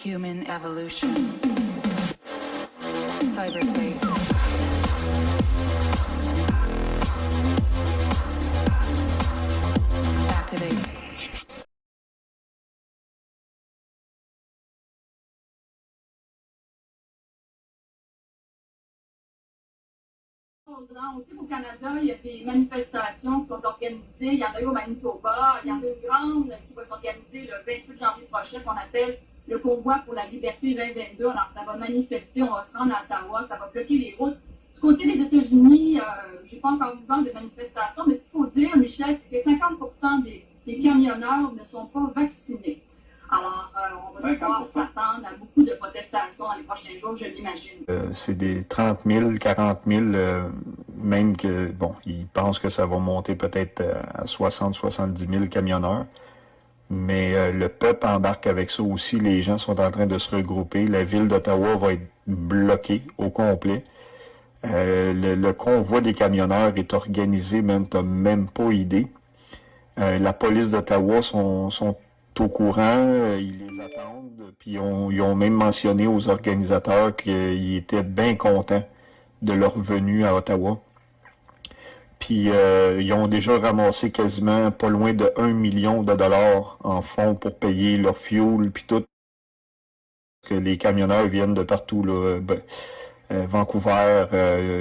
Human evolution. Cyberspace. Activate. Aussi au Canada, il y a des manifestations qui sont organisées. Il y en a eu au Manitoba. Il y en a une grande qui va s'organiser le 28 janvier prochain qu'on appelle le convoi pour la liberté 2022. Alors, ça va manifester, on va se rendre à Ottawa, ça va bloquer les routes. Du côté des États-Unis, je n'ai pas encore vu de manifestations, mais ce qu'il faut dire, Michel, c'est que 50% des camionneurs ne sont pas vaccinés. Alors, on va devoir s'attendre à beaucoup de protestations dans les prochains jours, je l'imagine. C'est des 30 000, 40 000, même que, bon, ils pensent que ça va monter peut-être à 60, 70 000 camionneurs. Mais le peuple embarque avec ça aussi. Les gens sont en train de se regrouper. La ville d'Ottawa va être bloquée au complet. Le convoi des camionneurs est organisé, même t'as même pas idée. La police d'Ottawa sont au courant, ils les attendent, puis ils ont même mentionné aux organisateurs qu'ils étaient bien contents de leur venue à Ottawa. Puis ils ont déjà ramassé quasiment pas loin de 1 million de dollars en fonds pour payer leur fuel, puis tout. Que les camionneurs viennent de partout, là, Vancouver,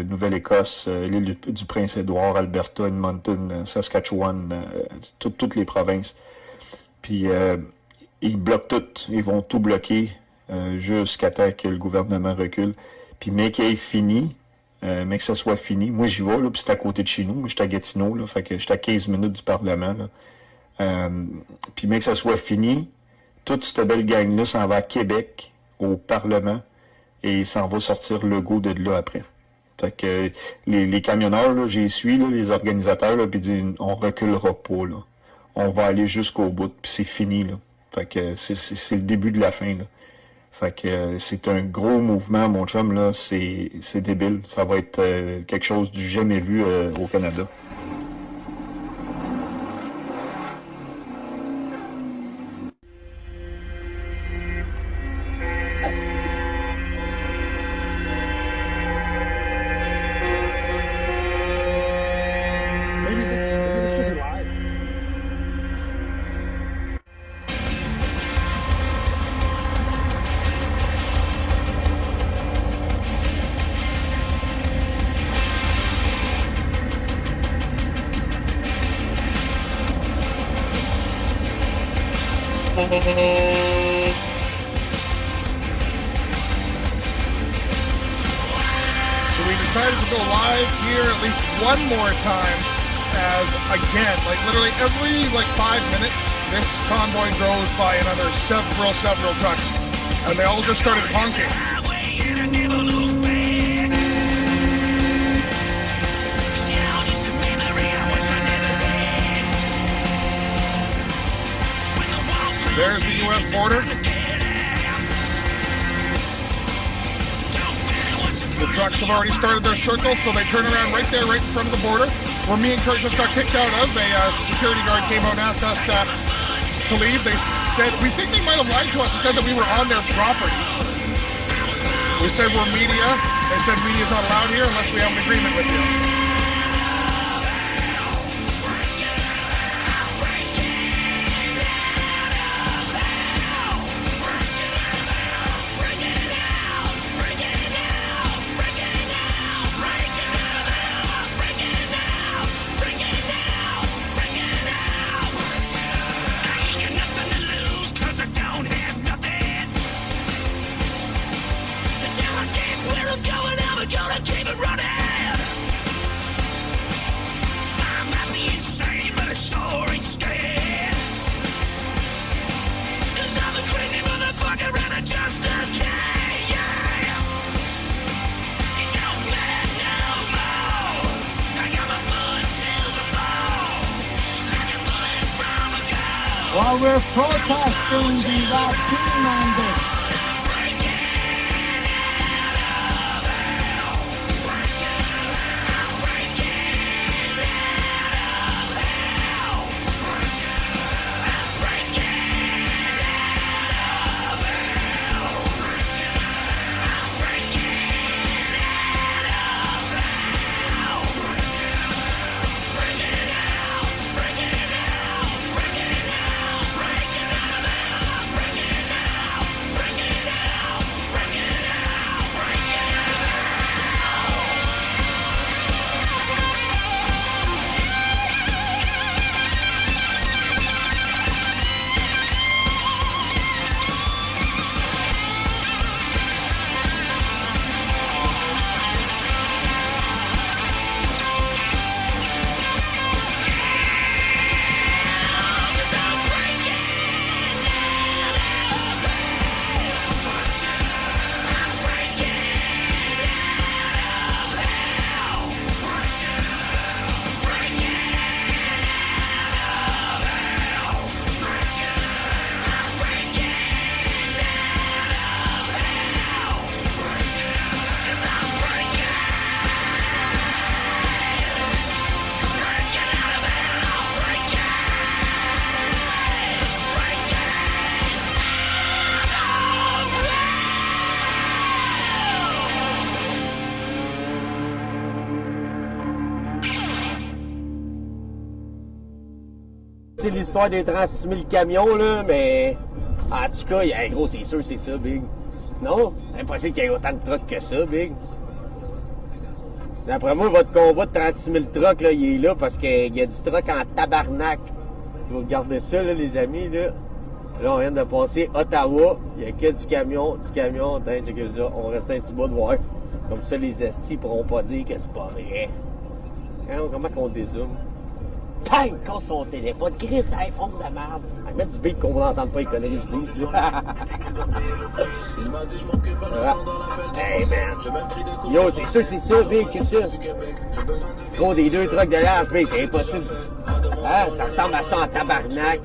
Nouvelle-Écosse, l'île du Prince-Édouard, Alberta, Edmonton, Saskatchewan, toutes les provinces. Puis ils bloquent tout, ils vont tout bloquer jusqu'à temps que le gouvernement recule. Puis mais qu'il ait fini, mais que ça soit fini. Moi j'y vais, là, puis c'est à côté de chez nous, j'étais à Gatineau, là, fait que j'étais à 15 minutes du Parlement. Là. Puis mais que ça soit fini, toute cette belle gang-là s'en va à Québec, au Parlement, et s'en va sortir le go de là après. Fait que les camionneurs, là, j'y suis, là, les organisateurs, là, puis disent on reculera pas, là. On va aller jusqu'au bout, puis c'est fini, là. Fait que c'est le début de la fin, là. Fait que c'est un gros mouvement, mon chum, là, c'est débile. Ça va être quelque chose du jamais vu au Canada. So we decided to go live here at least one more time as, again, like literally every 5 minutes, this convoy drove by another several trucks, and they all just started honking. There's the U.S. border. The trucks have already started their circle, so they turn around right there, right in front of the border, where me and Kurt just got kicked out of. A security guard came out and asked us to leave. They said, we think they might have lied to us and said that we were on their property. We said we're media. They said media's not allowed here unless we have an agreement with you. While we're protesting the vaccine mandate. c'est l'histoire des 36 000 camions, là, mais en tout cas, hey, gros, c'est sûr, c'est ça, Big. Non? C'est impossible qu'il y ait autant de trucks que ça, Big. D'après moi, votre convoi de 36 000 trucks, là, il est là parce qu'il y a du truck en tabarnak. Vous regardez ça, là, les amis, là. Là, on vient de passer Ottawa. Il y a que du camion. Attends, checkez ça. On reste un petit bout de voir. Comme ça, les estis pourront pas dire que c'est pas vrai. Hein, comment qu'on dézoome? Bang! Casse son téléphone. Christ, iPhone de merde. Mettre du beat qu'on n'entende pas les conneries que je dis. Hey, man. Yo, c'est sûr, c'est ça, Big, que ça. Gros, des deux trucks derrière, Big, c'est impossible. Hein? Ça ressemble à ça en tabarnak.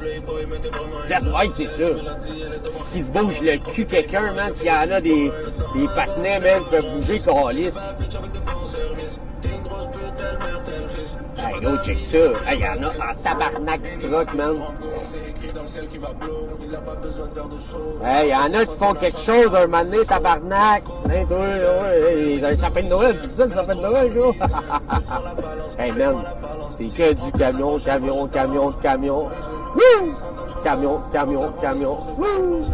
Just right, c'est ça. Qui se bouge le cul quelqu'un, man. S'il y en a des patinets, man, qui peuvent bouger, câlisse. Hey, go, check ça. Hey, il y en a en tabarnak du truck, man. Hey, il y en a qui font quelque chose un moment donné, tabarnak. Hey, toi, ouais, un sapin de Noël, c'est ça le sapin de Noël, gros? Hey, man, c'est que du camion. Wouh! Camion. Wouh!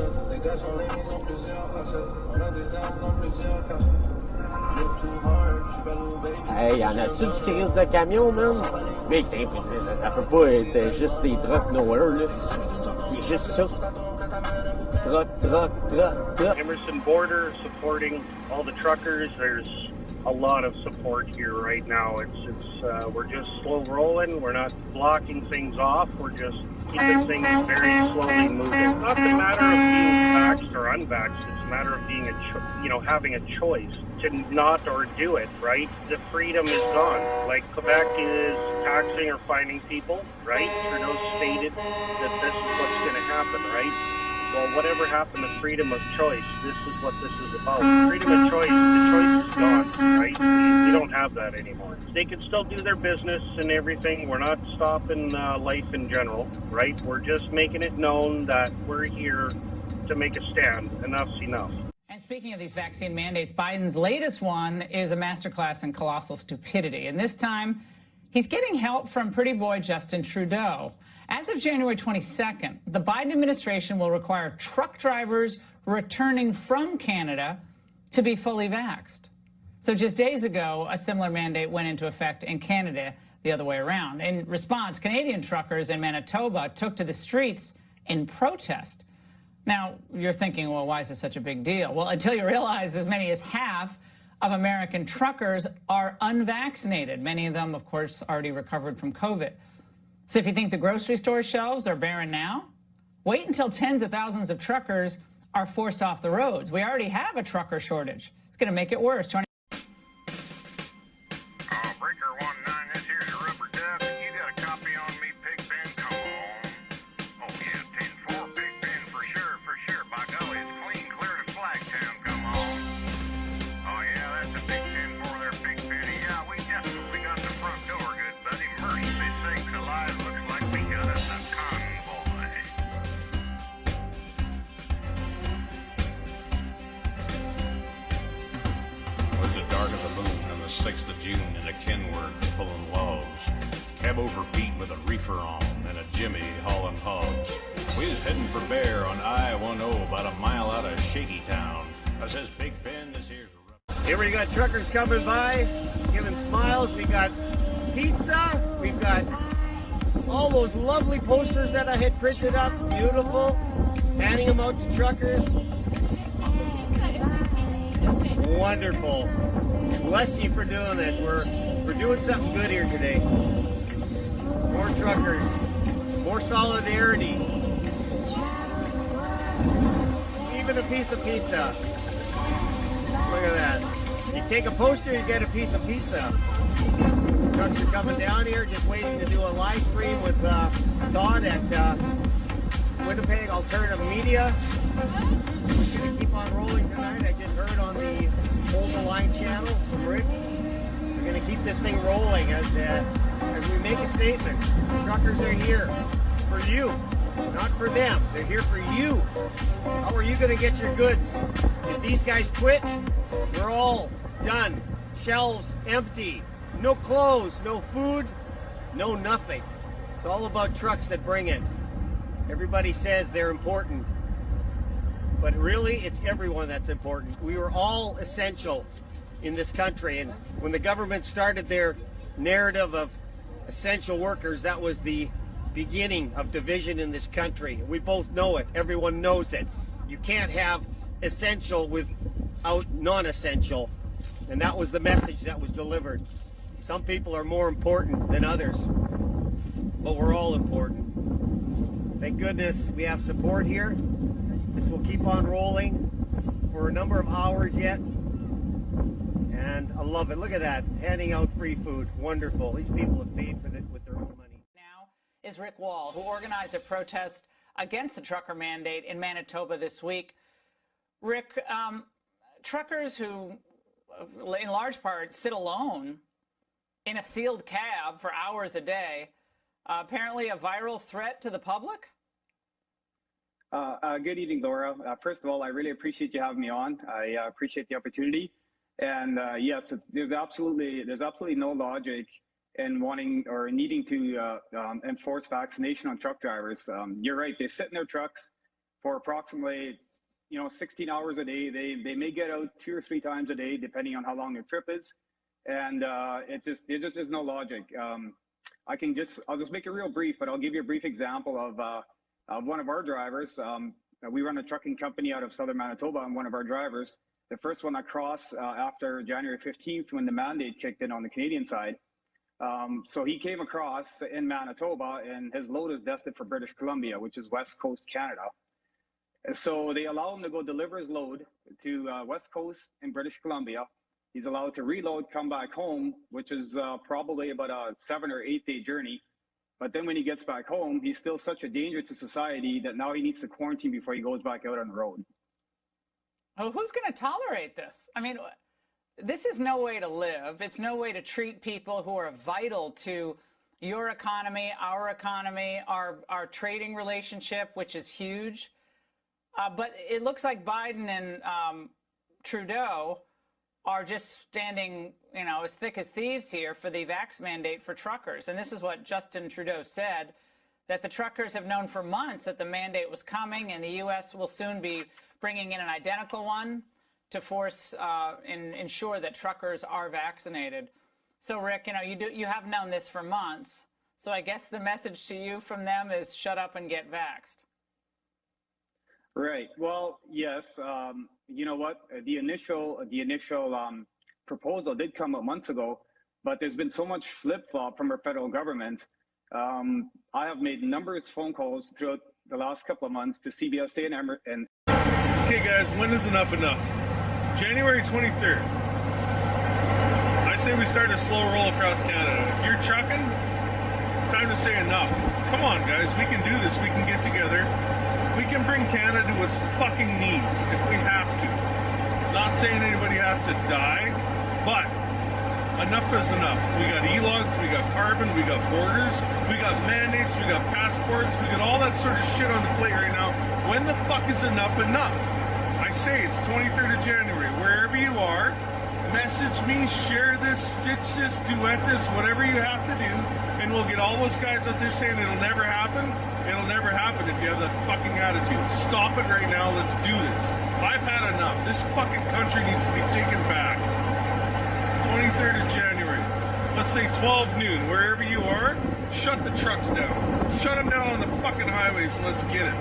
Hey, y'en a-tu du crise de camion, man? Mais ça peut pas être juste des trucks nowhere, là. C'est juste ça. Truck. Emerson Border supporting all the truckers. There's a lot of support here right now. We're just slow rolling. We're not blocking things off. We're just keeping things very slowly moving. It's not a matter of being vaxxed or unvaxxed. It's a matter of being having a choice to not or do it, right? The freedom is gone. Like Quebec is taxing or fining people, right? Trudeau stated that this is what's going to happen, right? Well, whatever happened to freedom of choice, this is what this is about. Freedom of choice, the choice is gone, right? We don't have that anymore. They can still do their business and everything. We're not stopping life in general, right? We're just making it known that we're here to make a stand. Enough's enough. And speaking of these vaccine mandates, Biden's latest one is a masterclass in colossal stupidity. And this time, he's getting help from pretty boy Justin Trudeau. As of January 22nd, the Biden administration will require truck drivers returning from Canada to be fully vaxxed. So just days ago, a similar mandate went into effect in Canada the other way around. In response, Canadian truckers in Manitoba took to the streets in protest. Now, you're thinking, well, why is this such a big deal? Well, until you realize as many as half of American truckers are unvaccinated. Many of them, of course, already recovered from COVID. So if you think the grocery store shelves are barren now, wait until tens of thousands of truckers are forced off the roads. We already have a trucker shortage. It's going to make it worse. Breaker 19, this here's a rubber duck. You got a copy on me, Pigpen? Come on. Oh, yeah, 10-4, Pigpen, for sure. By golly, it's clean, clear to Flagtown. Come on. Oh, yeah, that's a big 10-4 there, Pigpen. Yeah, we definitely got the front door good, buddy. Mercy sakes alive, looks like we got us a convoy. It was the dark of the moon on the 6th of June in a Kenworth pulling logs. Cab over Pete with a reefer on and a Jimmy hauling hogs. We was heading for Bear on I-10 about a mile out of Shaky Town. I says, Big Ben, this here's a rubber. Here we got truckers coming by, giving smiles. We got pizza. We've got all those lovely posters that I had printed up. Beautiful. Handing them out to truckers. Wonderful. Bless you for doing this. We're doing something good here today. More truckers. More solidarity. Even a piece of pizza. Look at that. You take a poster, you get a piece of pizza. Trucks are coming down here, just waiting to do a live stream with Todd at Winnipeg Alternative Media. We're going to keep on rolling tonight. I just heard on the Hold the Line channel from Rick. We're going to keep this thing rolling as we make a statement. The truckers are here for you, not for them. They're here for you. How are you going to get your goods? If these guys quit, we're all done. Shelves empty. No clothes, no food, no nothing. It's all about trucks that bring it. Everybody says they're important, but really it's everyone that's important. We were all essential in this country, and when the government started their narrative of essential workers, that was the beginning of division in this country. We both know it. Everyone knows it. You can't have essential without non-essential, and that was the message that was delivered. Some people are more important than others, but we're all important. Thank goodness we have support here. This will keep on rolling for a number of hours yet, and I love it. Look at that, handing out free food. Wonderful. These people have paid for it with their own money. Now is Rick Wall, who organized a protest against the trucker mandate in Manitoba this week. Rick, truckers who, in large part, sit alone in a sealed cab for hours a day, apparently a viral threat to the public? Good evening, Laura. First of all, I really appreciate you having me on. I appreciate the opportunity. And yes, there's absolutely no logic in wanting or needing to enforce vaccination on truck drivers. You're right. They sit in their trucks for approximately 16 hours a day. They may get out 2 or 3 times a day, depending on how long their trip is. And there just is no logic. I'll just make it real brief, but I'll give you a brief example of one of our drivers. We run a trucking company out of southern Manitoba, and one of our drivers, the first one across after January 15th, when the mandate kicked in on the Canadian side. So he came across in Manitoba, and his load is destined for British Columbia, which is West Coast Canada. So they allow him to go deliver his load to West Coast in British Columbia. He's allowed to reload, come back home, which is probably about a 7 or 8 day journey. But then when he gets back home, he's still such a danger to society that now he needs to quarantine before he goes back out on the road. Oh, who's going to tolerate this? I mean, this is no way to live. It's no way to treat people who are vital to your economy, our trading relationship, which is huge. But it looks like Biden and Trudeau are just standing, as thick as thieves here for the vax mandate for truckers. And this is what Justin Trudeau said, that the truckers have known for months that the mandate was coming, and the U.S. will soon be bringing in an identical one to force and ensure that truckers are vaccinated. So, Rick, you have known this for months. So I guess the message to you from them is shut up and get vaxxed. Right. Well, yes. You know what? The initial proposal did come up months ago, but there's been so much flip-flop from our federal government. I have made numerous phone calls throughout the last couple of months to CBSA and Okay, guys, when is enough enough? January 23rd. I say we start a slow roll across Canada. If you're trucking, it's time to say enough. Come on, guys, we can do this. We can get together. We can bring Canada to its fucking knees if we have to. Not saying anybody has to die, but enough is enough. We got e-logs, we got carbon, we got borders, we got mandates, we got passports, we got all that sort of shit on the plate right now. When the fuck is enough enough? I say it's 23rd of January. Wherever you are, message me, share this, stitch this, duet this, whatever you have to do, and we'll get all those guys out there saying it'll never happen. It'll never happen if you have that fucking attitude. Stop it right now. Let's do this. I've had enough. This fucking country needs to be taken back. 23rd of January. Let's say 12 noon. Wherever you are, shut the trucks down. Shut them down on the fucking highways and let's get it.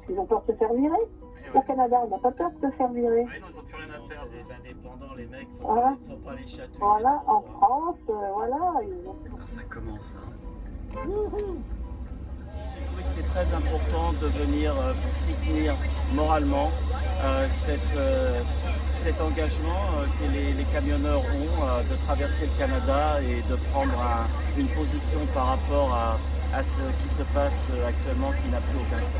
qu'ils ont peur de se faire virer. Au Canada, on n'a pas peur de se faire virer. Ouais, non, ils ont plus rien à perdre. C'est des indépendants, les mecs. Voilà. Faut pas les chatouiller. Voilà, en France, voilà. Ils ont... Ça commence, hein. J'ai trouvé que c'était très important de venir pour soutenir moralement cet engagement que les camionneurs ont de traverser le Canada et de prendre une position par rapport à ce qui se passe actuellement qui n'a plus aucun sens.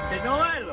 C'est Noël.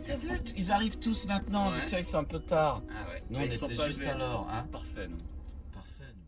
T'as vu, ils arrivent tous maintenant, ouais. Ils sont un peu tard. Ah ouais. Nous, on était juste à l'heure. Hein. Parfait, nous. Parfait, nous.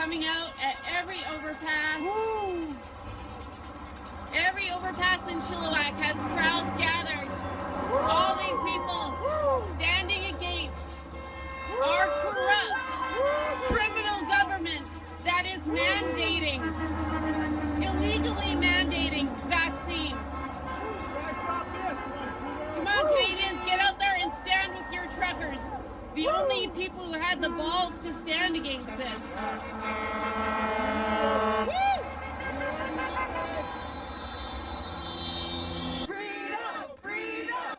coming out at every overpass. Woo. Every overpass in Chilliwack has crowds gathered. Woo. All these people standing against our corrupt, criminal government that is mandating, illegally mandating vaccines. Come on, Canadians, get out there and stand with your truckers. The only people who had the balls to stand against this.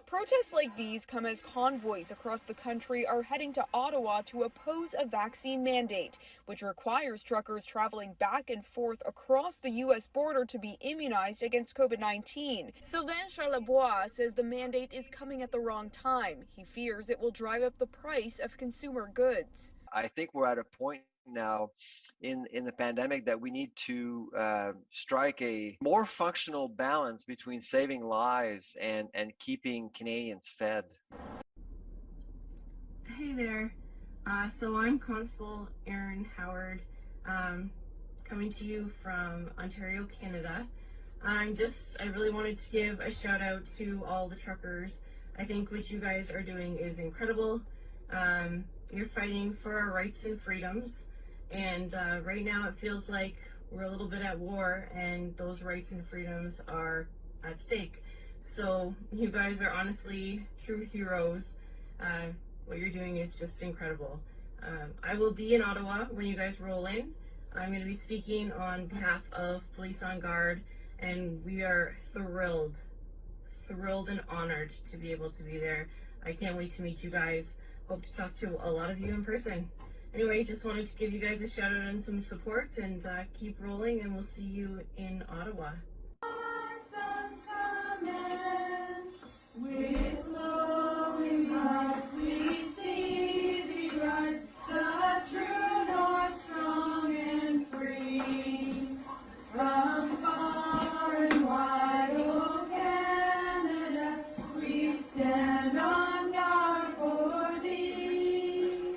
Protests like these come as convoys across the country are heading to Ottawa to oppose a vaccine mandate, which requires truckers traveling back and forth across the U.S. border to be immunized against COVID-19. Sylvain Charlebois says the mandate is coming at the wrong time. He fears it will drive up the price of consumer goods. I think we're at a point now in the pandemic that we need to strike a more functional balance between saving lives and keeping Canadians fed. Hey there. So I'm Constable Erin Howard, coming to you from Ontario, Canada. I really wanted to give a shout out to all the truckers. I think what you guys are doing is incredible. You're fighting for our rights and freedoms. And right now it feels like we're a little bit at war and those rights and freedoms are at stake. So you guys are honestly true heroes. What you're doing is just incredible. I will be in Ottawa when you guys roll in. I'm going to be speaking on behalf of Police on Guard, and we are thrilled and honored to be able to be there. I can't wait to meet you guys. Hope to talk to a lot of you in person. Anyway, just wanted to give you guys a shout out and some support, and keep rolling, and we'll see you in Ottawa. With glowing hearts we see thee rise, the true north, strong and free. From far and wide, O Canada, we stand on guard for thee.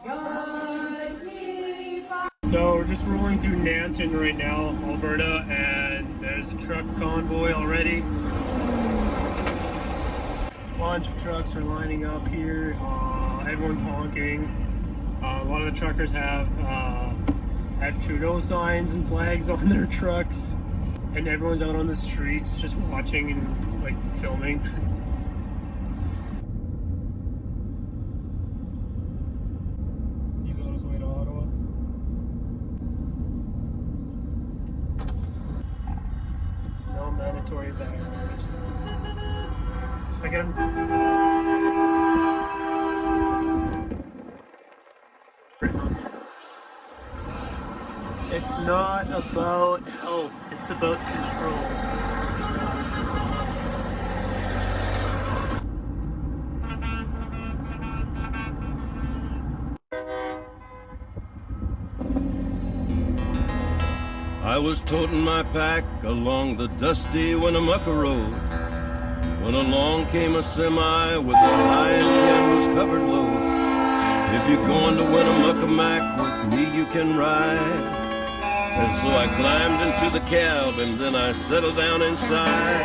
God keep our... So we're just rolling through Nanton right now, Alberta, and there's a truck convoy already. A bunch of trucks are lining up here. Everyone's honking. A lot of the truckers have Trudeau signs and flags on their trucks, and everyone's out on the streets just watching and like filming. He's on his way to Ottawa. No mandatory vaccinations. Again. It's not about health, it's about control. I was toting my pack along the dusty Winnemucca Road when along came a semi with a high canvas covered load. If you're going to Winnemucca Mac with me, you can ride. And so I climbed into the cab and then I settled down inside.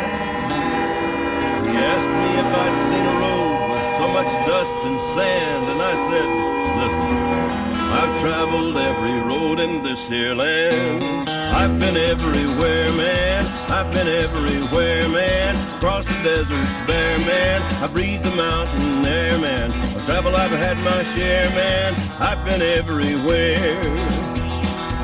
He asked me if I'd seen a road with so much dust and sand, and I said, listen, I've traveled every road in this here land. I've been everywhere, man. I've been everywhere, man. Across the deserts bare, man. I breathe the mountain air, man. Of travel I've had my share, man. I've been everywhere.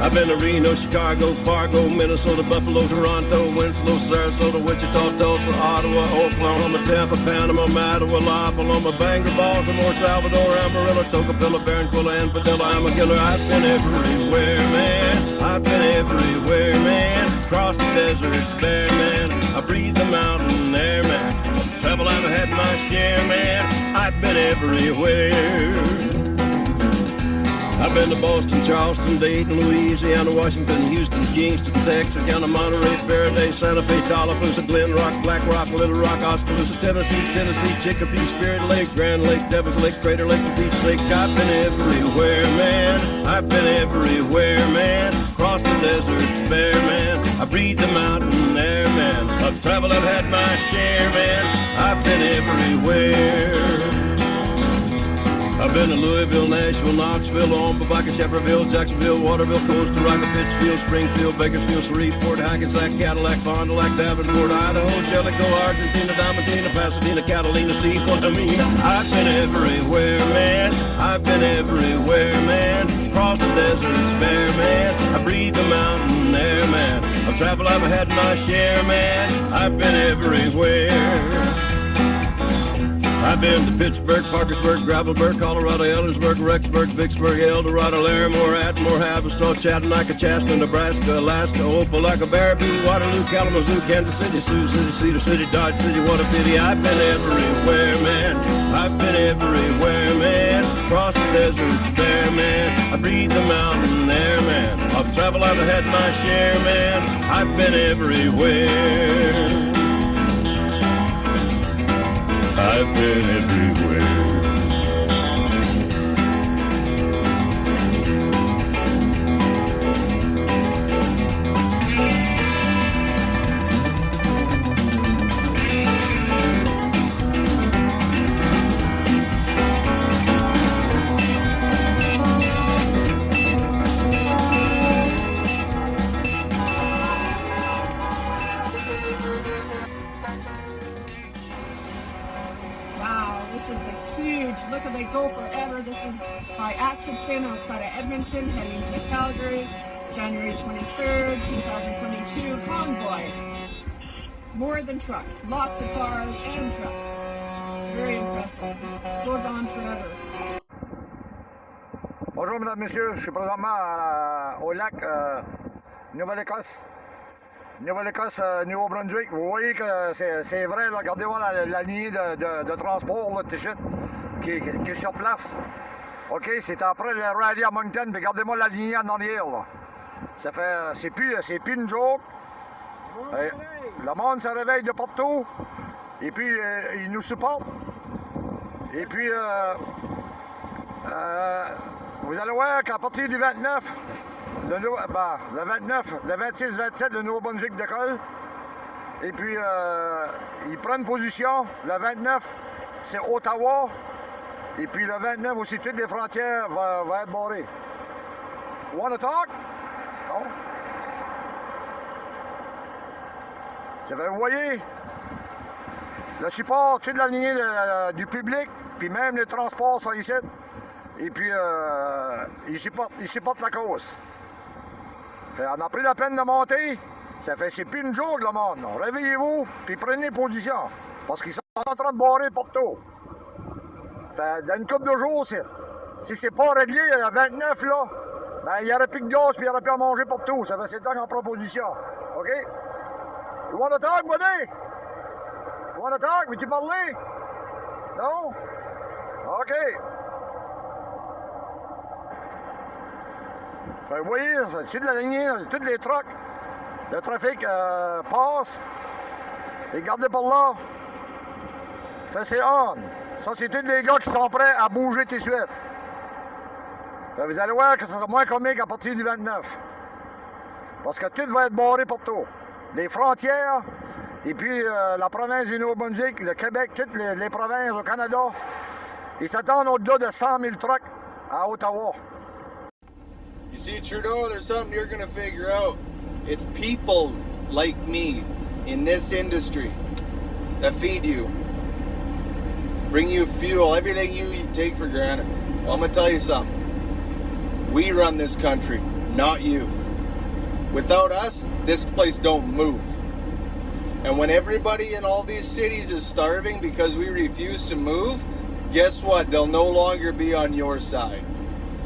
I've been to Reno, Chicago, Fargo, Minnesota, Buffalo, Toronto, Winslow, Sarasota, Wichita, Tulsa, Ottawa, Oklahoma, Tampa, Panama, Mattawa, La Paloma, Bangor, Baltimore, Salvador, Amarillo, Tocopilla, Barranquilla, and Padilla. I'm a killer. I've been everywhere, man. I've been everywhere, man. Across the deserts bare, man. I breathe the mountain air, man. Travel I've had my share, man. I've been everywhere. I've I've been to Boston, Charleston, Dayton, Louisiana, Washington, Houston, Kingston, Texarkana, Monterey, Faraday, Santa Fe, Tallapoosa, Glen Rock, Black Rock, Little Rock, Oskaloosa, Tennessee, Chicopee, Spirit Lake, Grand Lake, Devils Lake, Crater Lake, Beach Lake. I've been everywhere, man. I've been everywhere, man. Across the deserts, bare, man. I breathe the mountain air, man. I've traveled, I've had my share, man. I've been everywhere. I've been to Louisville, Nashville, Knoxville, Omaha, Shefferville, Jacksonville, Waterville, Costa Rica, Pittsfield, Springfield, Bakersfield, Shreveport, Hackensack, Cadillac, Fond du Lac, Davenport, Idaho, Jellicoe, Argentina, Diamantina, Pasadena, Catalina, see what I mean. I've been everywhere, man. I've been everywhere, man. Across the deserts, bare, man. I breathe the mountain air, man. I've traveled, I've had my share, man. I've been everywhere. I've been to Pittsburgh, Parkersburg, Gravelburg, Colorado, Ellersburg, Rexburg, Vicksburg, Eldorado, Larimore, Atmore, Haverstraw, Chattanooga, Chaska, Nebraska, Alaska, Opelika, Baraboo, Waterloo, Kalamazoo, Kansas City, Sioux City, Cedar City, Dodge City, what a pity. I've been everywhere, man. I've been everywhere, man. Across the deserts, bare, man. I breathe the mountain air, man. I've traveled, I've had my share, man. I've been everywhere. I've been everywhere. Look at they go forever. This is by Atchison outside of Edmonton, heading to Calgary, January 23rd, 2022. Convoy. More than trucks. Lots of cars and trucks. Very impressive. Goes on forever. Bonjour, mesdames, messieurs. Je suis présentement au lac Nouvelle-Écosse. Nouvelle-Écosse, Nouveau-Brunswick. Vous voyez que c'est vrai, là. Regardez-moi la lignée de transport, là, tout de suite. Qui est sur place. OK, c'est après le rallye à Moncton, mais regardez-moi la lignée en arrière, là. Ça fait... C'est plus une joke. Le monde se réveille de partout. Et puis, ils nous supportent. Et puis, vous allez voir qu'à partir du 29, le 29, le 26, 27, le Nouveau-Brunswick décolle. Et puis, ils prennent position. Le 29, c'est Ottawa. Et puis le 29, aussi, toutes les frontières vont être barrées. Wanna talk? Non? Ça fait, vous voyez, le support, toute la lignée du public, puis même les transports sont ici. Et puis, ils supportent la cause. Fait, on a pris la peine de monter. Ça fait, c'est plus une joke, le monde. Non. Réveillez-vous, puis prenez position. Parce qu'ils sont en train de barrer partout. Dans une couple de jours, si c'est pas réglé à 29, là, ben, il n'y aurait plus de gaz puis il n'y aurait plus à manger partout. Ça fait 7 ans en proposition. OK? You wanna talk, buddy? You wanna talk? Veux-tu parler? Non? OK. Ben, vous voyez, c'est de la lignée, tous les trucks, le trafic passe. Et gardez par là. Ça, c'est on. Ça, c'est tous les gars qui sont prêts à bouger tout de suite. Vous allez voir que ça sera moins comique à partir du 29. Parce que tout va être barré partout. Les frontières, et puis la province du Nouveau-Brunswick, le Québec, toutes les provinces au Canada, ils s'attendent au-delà de 100 000 trucks à Ottawa. You see, Trudeau, there's something you're going to figure out. It's people like me in this industry that feed you. Bring you fuel, everything you take for granted. Well, I'm gonna tell you something. We run this country, not you. Without us, this place don't move. And when everybody in all these cities is starving because we refuse to move, guess what? They'll no longer be on your side.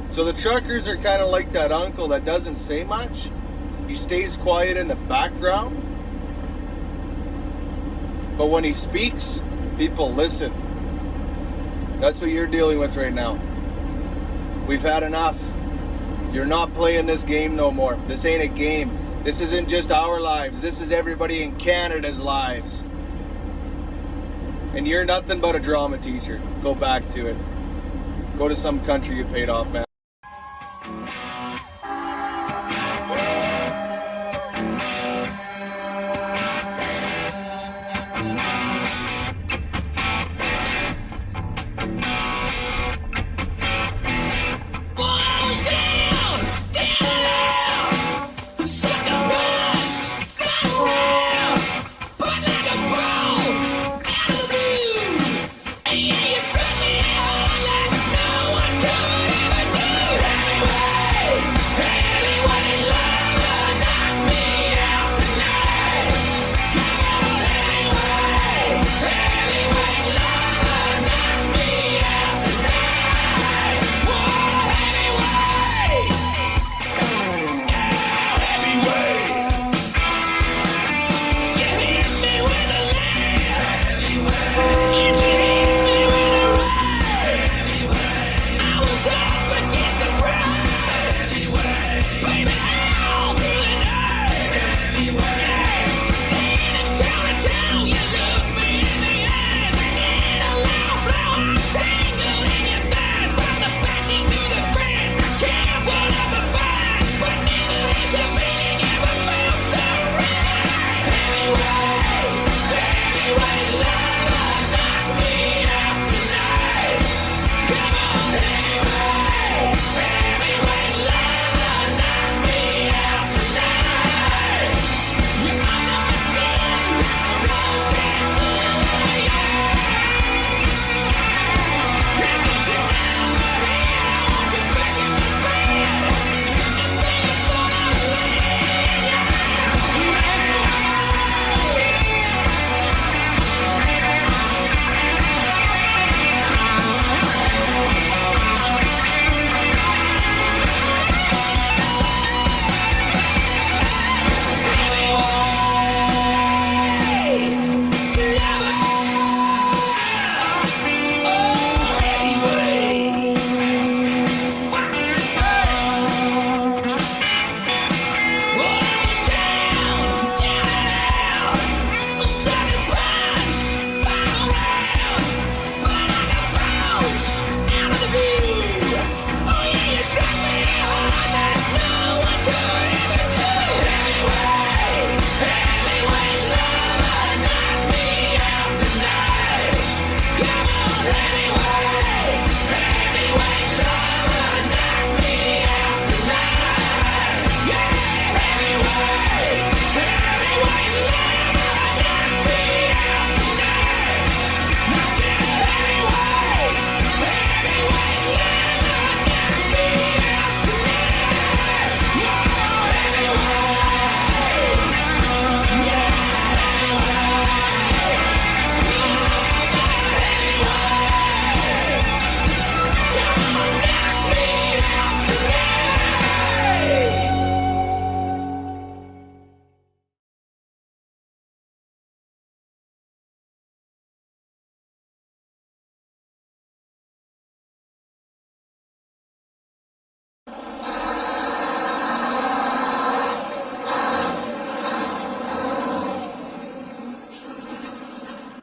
So the truckers are kind of like that uncle that doesn't say much. He stays quiet in the background. But when he speaks, people listen. That's what you're dealing with right now. We've had enough. You're not playing this game no more. This ain't a game. This isn't just our lives. This is everybody in Canada's lives. And you're nothing but a drama teacher. Go back to it. Go to some country you paid off, man.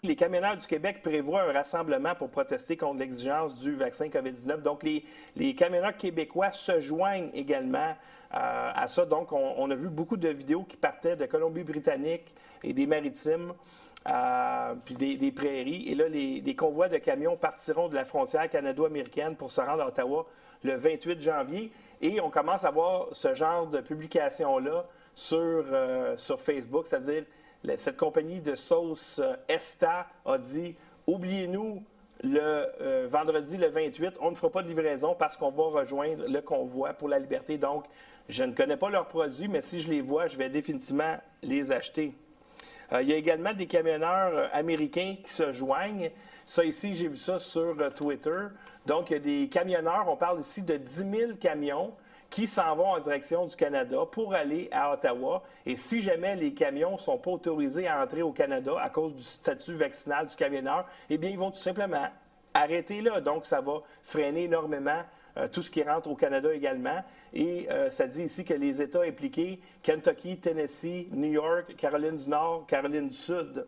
Les camionneurs du Québec prévoient un rassemblement pour protester contre l'exigence du vaccin COVID-19. Donc, les camionneurs québécois se joignent également à ça. Donc, on a vu beaucoup de vidéos qui partaient de Colombie-Britannique et des Maritimes, puis des prairies. Et là, les convois de camions partiront de la frontière canado-américaine pour se rendre à Ottawa le 28 janvier. Et on commence à voir ce genre de publication-là sur Facebook, c'est-à-dire cette compagnie de sauce Esta a dit « Oubliez-nous, le vendredi le 28, on ne fera pas de livraison parce qu'on va rejoindre le convoi pour la liberté. » Donc, je ne connais pas leurs produits, mais si je les vois, je vais définitivement les acheter. Il y a également des camionneurs américains qui se joignent. Ça ici, j'ai vu ça sur Twitter. Donc, il y a des camionneurs, on parle ici de 10 000 camions qui s'en vont en direction du Canada pour aller à Ottawa. Et si jamais les camions ne sont pas autorisés à entrer au Canada à cause du statut vaccinal du camionneur, eh bien, ils vont tout simplement arrêter là. Donc, ça va freiner énormément tout ce qui rentre au Canada également. Et ça dit ici que les États impliqués, Kentucky, Tennessee, New York, Caroline du Nord, Caroline du Sud,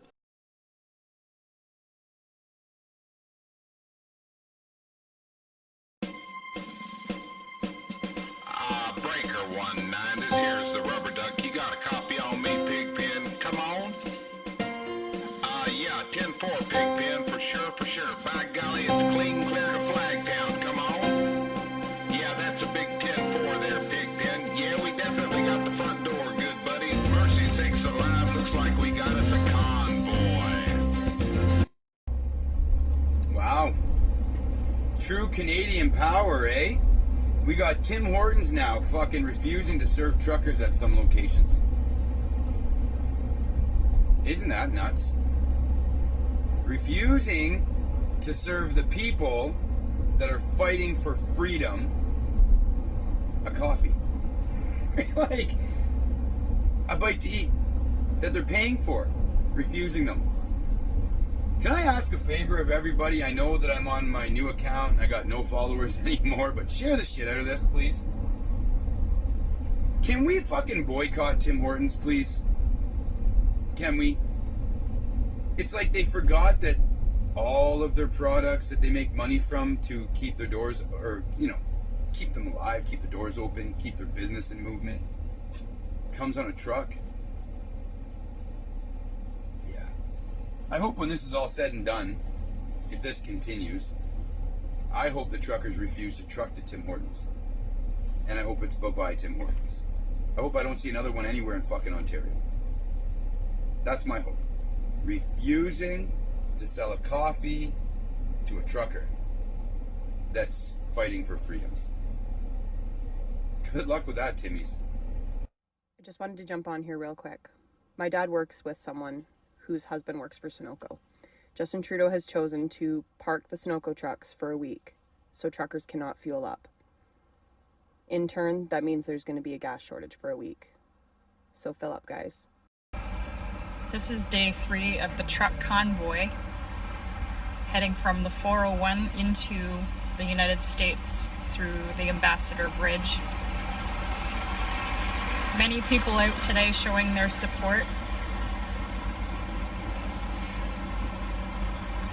Breaker 19, this here's the rubber duck. You got a copy on me, Pigpen? Come on. Yeah, 10-4, Pigpen, for sure, for sure. By golly, it's clean clear to Flagtown. Come on. Yeah, that's a big 10-4 there, Pigpen. Yeah, we definitely got the front door, good buddy. Mercy sakes alive, looks like we got us a convoy. Wow. True Canadian power, eh? We got Tim Hortons now fucking refusing to serve truckers at some locations. Isn't that nuts? Refusing to serve the people that are fighting for freedom a coffee. Like, a bite to eat that they're paying for. Refusing them. Can I ask a favor of everybody? I know that I'm on my new account. I got no followers anymore, but share the shit out of this, please. Can we fucking boycott Tim Hortons, please? Can we? It's like they forgot that all of their products that they make money from to keep their doors, or, you know, keep them alive, keep the doors open, keep their business in movement, comes on a truck. I hope when this is all said and done, if this continues, I hope the truckers refuse to truck to Tim Hortons. And I hope it's bye-bye Tim Hortons. I hope I don't see another one anywhere in fucking Ontario. That's my hope. Refusing to sell a coffee to a trucker that's fighting for freedoms. Good luck with that, Timmies. I just wanted to jump on here real quick. My dad works with someone whose husband works for Sunoco. Justin Trudeau has chosen to park the Sunoco trucks for a week so truckers cannot fuel up. In turn, that means there's going to be a gas shortage for a week. So fill up, guys. This is day 3 of the truck convoy heading from the 401 into the United States through the Ambassador Bridge. Many people out today showing their support.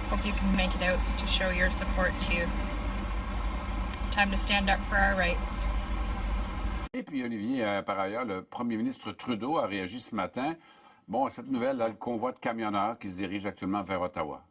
Hope you can make it out to show your support too. It's time to stand up for our rights. Et puis Olivier, par ailleurs, le premier ministre Trudeau a réagi ce matin. Bon, cette nouvelle, là, le convoi de camionneurs qui se dirige actuellement vers Ottawa.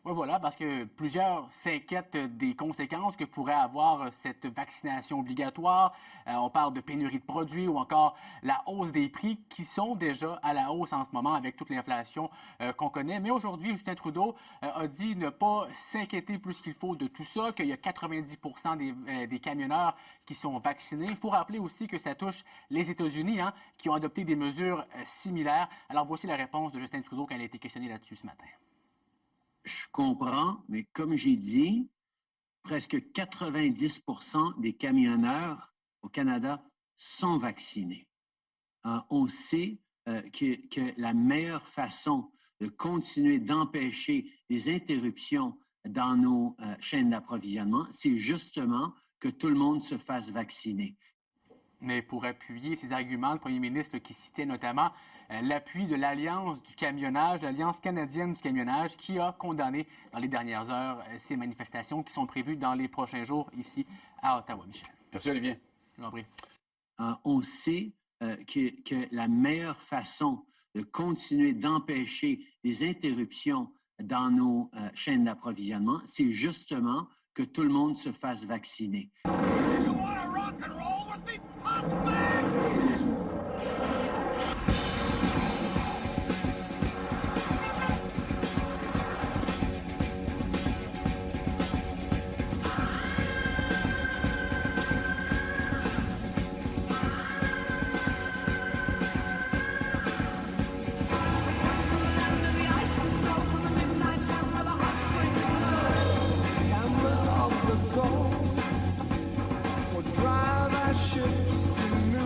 Oui, voilà, parce que plusieurs s'inquiètent des conséquences que pourrait avoir cette vaccination obligatoire. On parle de pénurie de produits ou encore la hausse des prix qui sont déjà à la hausse en ce moment avec toute l'inflation qu'on connaît. Mais aujourd'hui, Justin Trudeau a dit ne pas s'inquiéter plus qu'il faut de tout ça, qu'il y a 90% des camionneurs qui sont vaccinés. Il faut rappeler aussi que ça touche les États-Unis, hein, qui ont adopté des mesures similaires. Alors voici la réponse de Justin Trudeau quand elle a été questionnée là-dessus ce matin. Je comprends, mais comme j'ai dit, presque 90% des camionneurs au Canada sont vaccinés. On sait que la meilleure façon de continuer d'empêcher les interruptions dans nos chaînes d'approvisionnement, c'est justement que tout le monde se fasse vacciner. Mais pour appuyer ces arguments, le premier ministre qui citait notamment l'appui de l'Alliance du camionnage, l'Alliance canadienne du camionnage, qui a condamné dans les dernières heures ces manifestations qui sont prévues dans les prochains jours ici à Ottawa. Michel. Merci Olivier. Je vous en prie. On sait que la meilleure façon de continuer d'empêcher les interruptions dans nos chaînes d'approvisionnement, c'est justement que tout le monde se fasse vacciner. Drive our ships to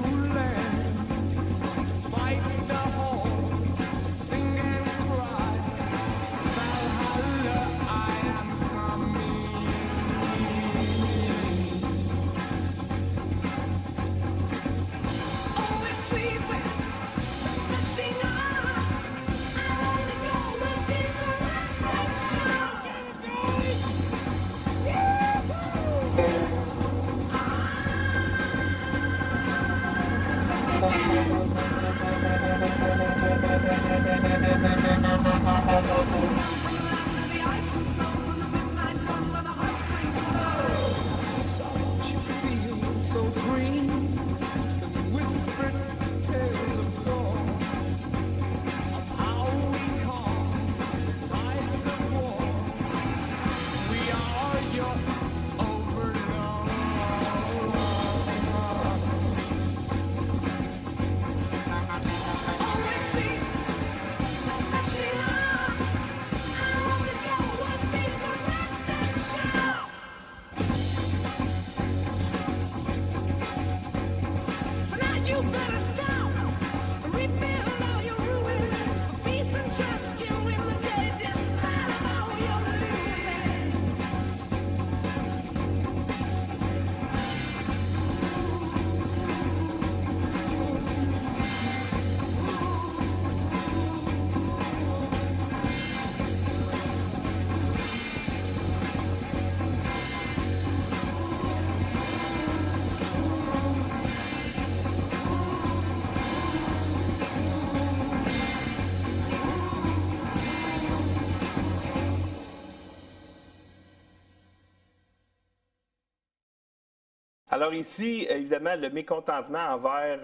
Alors ici, évidemment, le mécontentement envers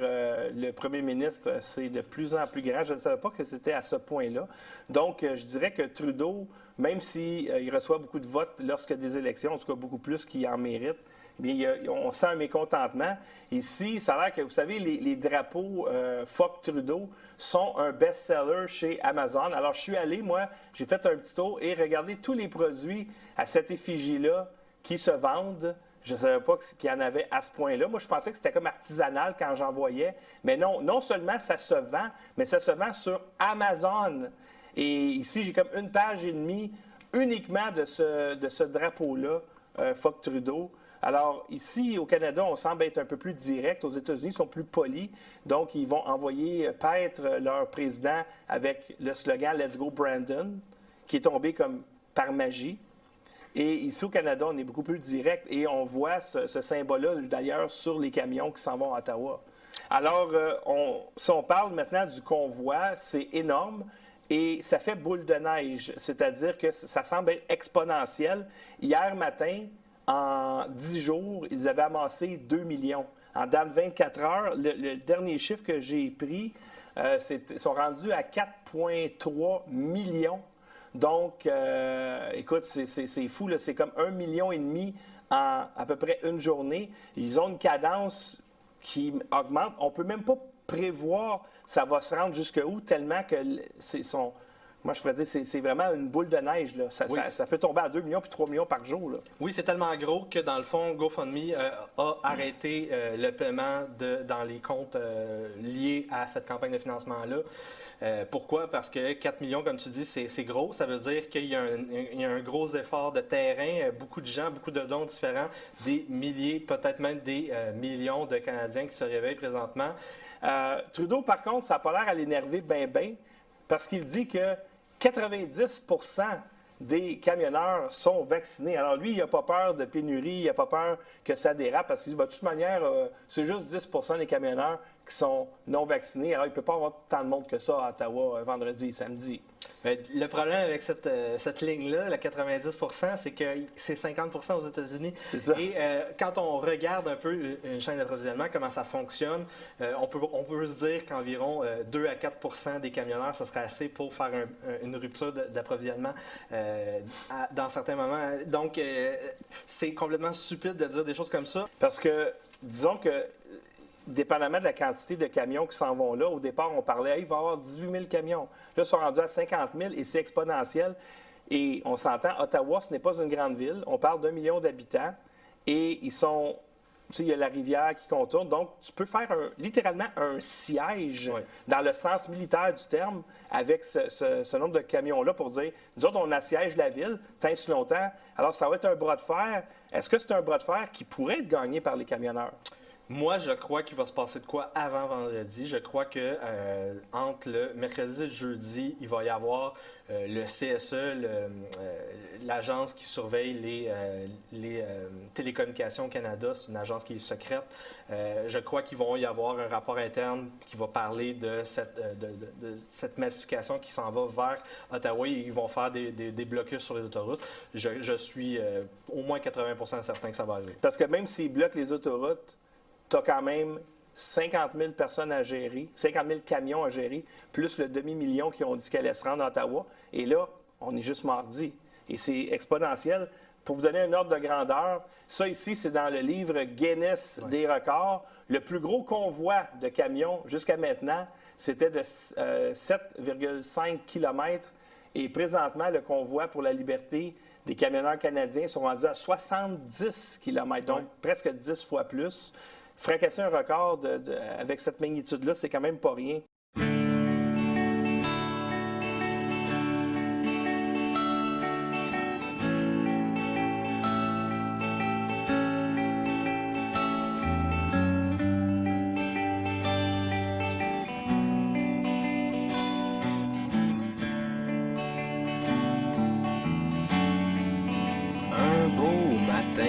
le premier ministre, c'est de plus en plus grand. Je ne savais pas que c'était à ce point-là. Donc, je dirais que Trudeau, même s'il reçoit beaucoup de votes lorsque des élections, en tout cas beaucoup plus qu'il en mérite, bien, on sent un mécontentement. Ici, ça a l'air que, vous savez, les drapeaux Fuck Trudeau sont un best-seller chez Amazon. Alors, je suis allé, moi, j'ai fait un petit tour et regardé tous les produits à cette effigie-là qui se vendent. Je ne savais pas qu'il y en avait à ce point-là. Moi, je pensais que c'était comme artisanal quand j'en voyais. Mais non, non seulement ça se vend, mais ça se vend sur Amazon. Et ici, j'ai comme 1 page et demie uniquement de ce drapeau-là, Fuck Trudeau. Alors, ici, au Canada, on semble être un peu plus direct. Aux États-Unis, ils sont plus polis. Donc, ils vont envoyer paître leur président avec le slogan « Let's go Brandon », qui est tombé comme par magie. Et ici, au Canada, on est beaucoup plus direct et on voit ce symbole-là, d'ailleurs, sur les camions qui s'en vont à Ottawa. Alors, si on parle maintenant du convoi, c'est énorme et ça fait boule de neige, c'est-à-dire que ça semble être exponentiel. Hier matin, en 10 jours, ils avaient amassé 2 millions. En dans 24 heures, le dernier chiffre que j'ai pris, ils sont rendus à 4,3 millions. Donc, écoute, c'est fou, là. C'est comme 1,5 million en à peu près une journée. Ils ont une cadence qui augmente. On ne peut même pas prévoir ça va se rendre jusqu'où, tellement que moi, je pourrais dire c'est vraiment une boule de neige. Là. Ça peut tomber à 2 millions puis 3 millions par jour. Là. Oui, c'est tellement gros que, dans le fond, GoFundMe a arrêté le paiement dans les comptes liés à cette campagne de financement-là. Pourquoi? Parce que 4 millions, comme tu dis, c'est gros. Ça veut dire qu'il y a un gros effort de terrain, beaucoup de gens, beaucoup de dons différents, des milliers, peut-être même des millions de Canadiens qui se réveillent présentement. Trudeau, par contre, ça n'a pas l'air à l'énerver ben, parce qu'il dit que 90% des camionneurs sont vaccinés. Alors lui, il n'a pas peur de pénurie, il n'a pas peur que ça dérape, parce qu'il dit, de toute manière, c'est juste 10% des camionneurs qui sont non vaccinés. Alors il ne peut pas avoir tant de monde que ça à Ottawa vendredi et samedi. Le problème avec cette ligne-là, le 90%, c'est que c'est 50% aux États-Unis. C'est ça. Et quand on regarde un peu une chaîne d'approvisionnement, comment ça fonctionne, on peut se dire qu'environ 2 à 4% des camionneurs, ce serait assez pour faire une rupture d'approvisionnement dans certains moments. Donc, c'est complètement stupide de dire des choses comme ça. Parce que, disons que, dépendamment de la quantité de camions qui s'en vont là, au départ, on parlait, il va y avoir 18 000 camions. Là, ils sont rendus à 50 000 et c'est exponentiel. Et on s'entend, Ottawa, ce n'est pas une grande ville. On parle d'1 million d'habitants et ils sont... Tu sais, il y a la rivière qui contourne. Donc, tu peux faire littéralement un siège dans le sens militaire du terme avec ce nombre de camions-là pour dire, nous autres, on assiège la ville tant si longtemps. Alors, ça va être un bras de fer. Est-ce que c'est un bras de fer qui pourrait être gagné par les camionneurs? Moi, je crois qu'il va se passer de quoi avant vendredi. Je crois que entre le mercredi et le jeudi, il va y avoir le CSE, l'agence qui surveille les télécommunications au Canada. C'est une agence qui est secrète. Je crois qu'il va y avoir un rapport interne qui va parler de cette massification qui s'en va vers Ottawa. Ils vont faire des blocus sur les autoroutes. Je suis au moins 80% certain que ça va arriver. Parce que même s'ils bloquent les autoroutes, tu as quand même 50 000 personnes à gérer, 50 000 camions à gérer, plus le demi-million qui ont dit qu'elle allait se rendre à Ottawa. Et là, on est juste mardi. Et c'est exponentiel. Pour vous donner un ordre de grandeur, ça ici, c'est dans le livre Guinness des records. Le plus gros convoi de camions jusqu'à maintenant, c'était de 7,5 km. Et présentement, le convoi pour la Liberté des camionneurs canadiens sont rendus à 70 km, donc presque 10 fois plus. Fracasser un record avec cette magnitude-là, c'est quand même pas rien. Un beau matin,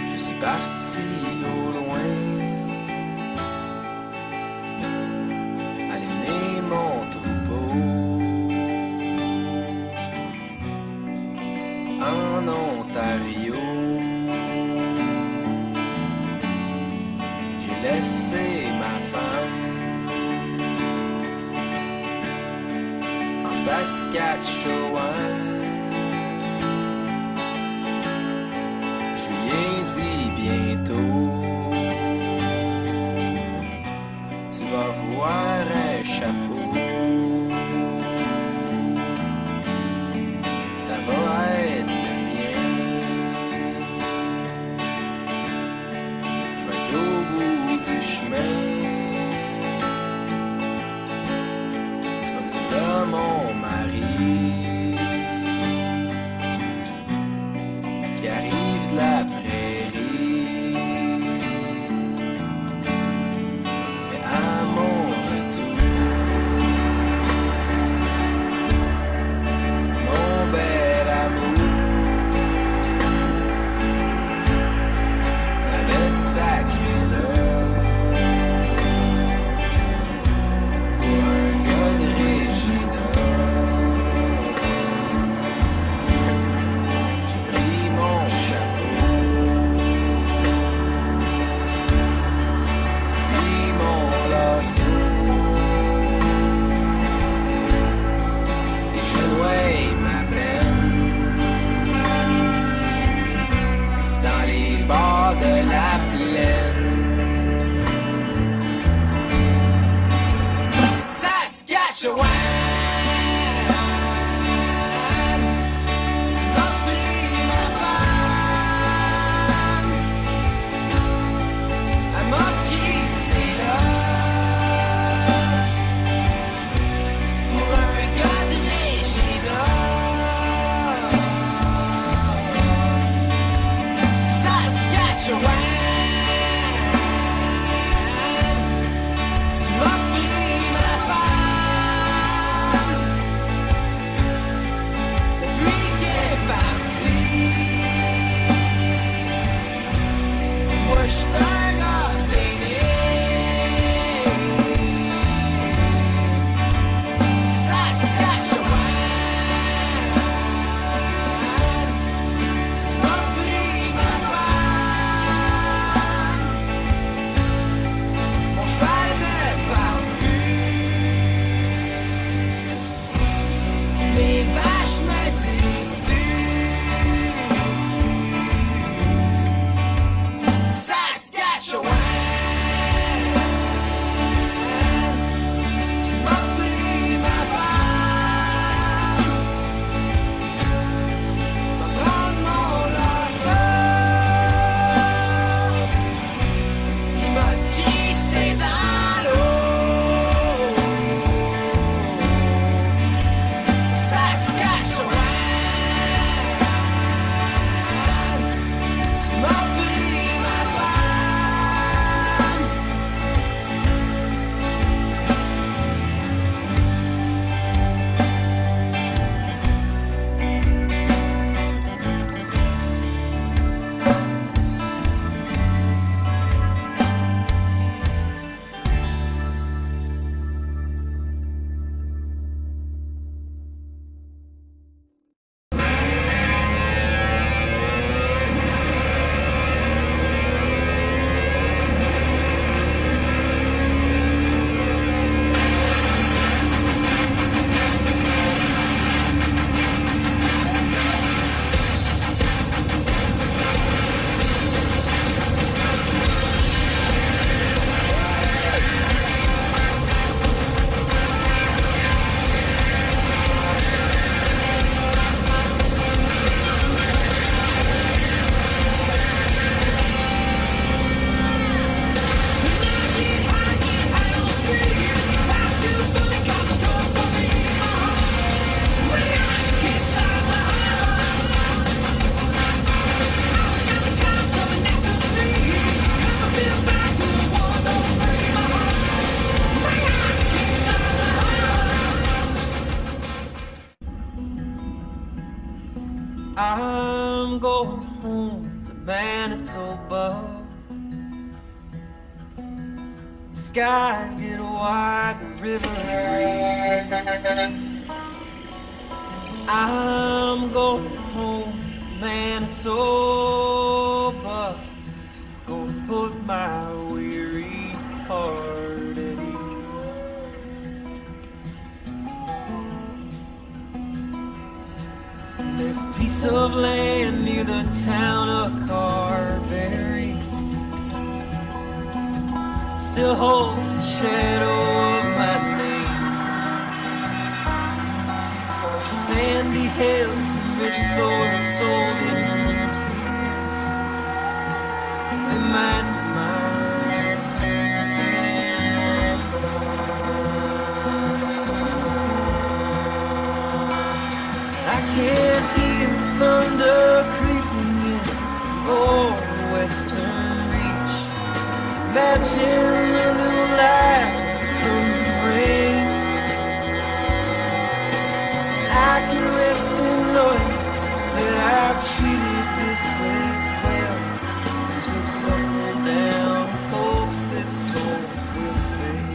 je suis parti au loin, aller mener mon troupeau en Ontario. Saskatchewan. Je lui ai dit bientôt, tu vas voir un chapeau, ça va être le mien. Je vais être au bout du chemin. Tu vas dire là mon mari qui arrive de la prairie. Mais à mon retour, mon bel amour m'avait sacré là pour un gars de Regina. J'ai pris mon chapeau, puis mon lasso, et je nouais ma peine dans les bords de la plaine. Saskatchewan, tu m'as pris ma femme, elle m'a kissé là pour un gars de Regina. Saskatchewan, tu m'as pris ma femme depuis qu'elle est partie. Moi j'suis un gars fini. Saskatchewan, tu m'as pris ma femme. Mon cheval me parle plus, mes vaches me disent tu. Saskatchewan, tu m'as pris ma femme. Va prendre mon lasso, je m'as glissé dans l'eau. Saskatchewan, tu m'as pris ma femme. I'm going home to Manitoba. The skies get wide, the river's green. I'm going home to Manitoba. Gonna put my weary heart at ease. This piece of land near the town of Carberry still holds the shadow of my name. Sandy hills and rich soil sold in tears remind me I can't hear thunder creeping in or western reach. Imagine a new life comes in rain. I can rest in knowing that I've treated this place well. Just buckle down, hopes this storm will fade.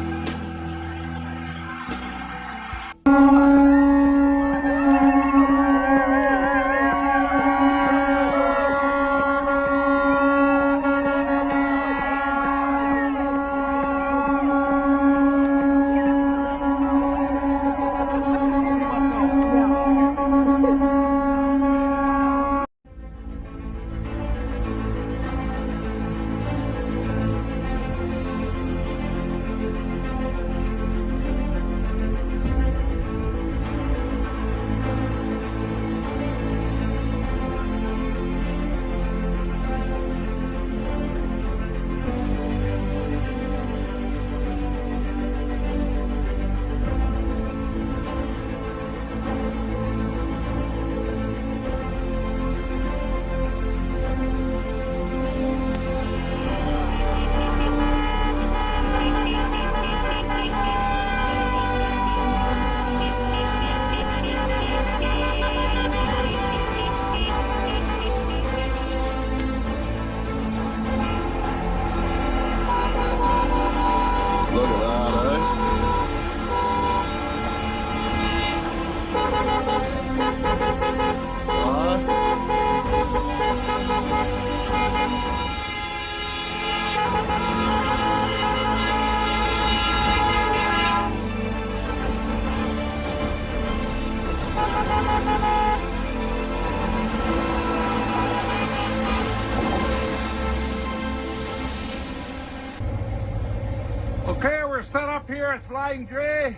Okay, we're set up here at Flying J.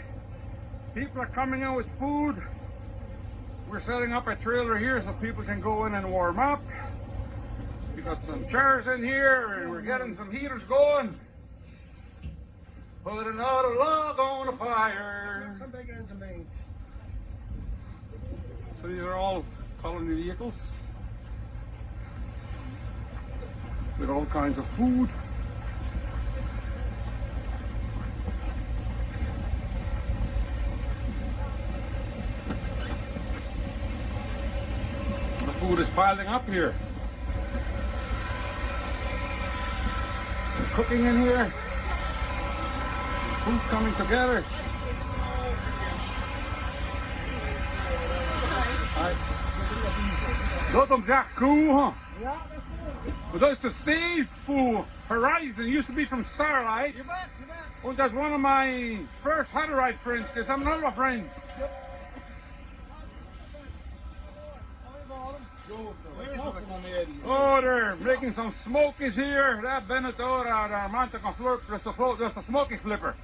People are coming in with food. We're setting up a trailer here so people can go in and warm up. We got some chairs in here and we're getting some heaters going. Put another log on the fire. So these are all colony vehicles with all kinds of food. The food is piling up here. There's cooking in here. Food coming together. Dat om zegt cool, huh? But that's the stage for Horizon. Used to be from Starlight. And that's one of my first Hutterite friends, because I'm none of my friends. Oh, they're making some smokies here. That Benetora, the Mantica Flip, just a smoky flipper.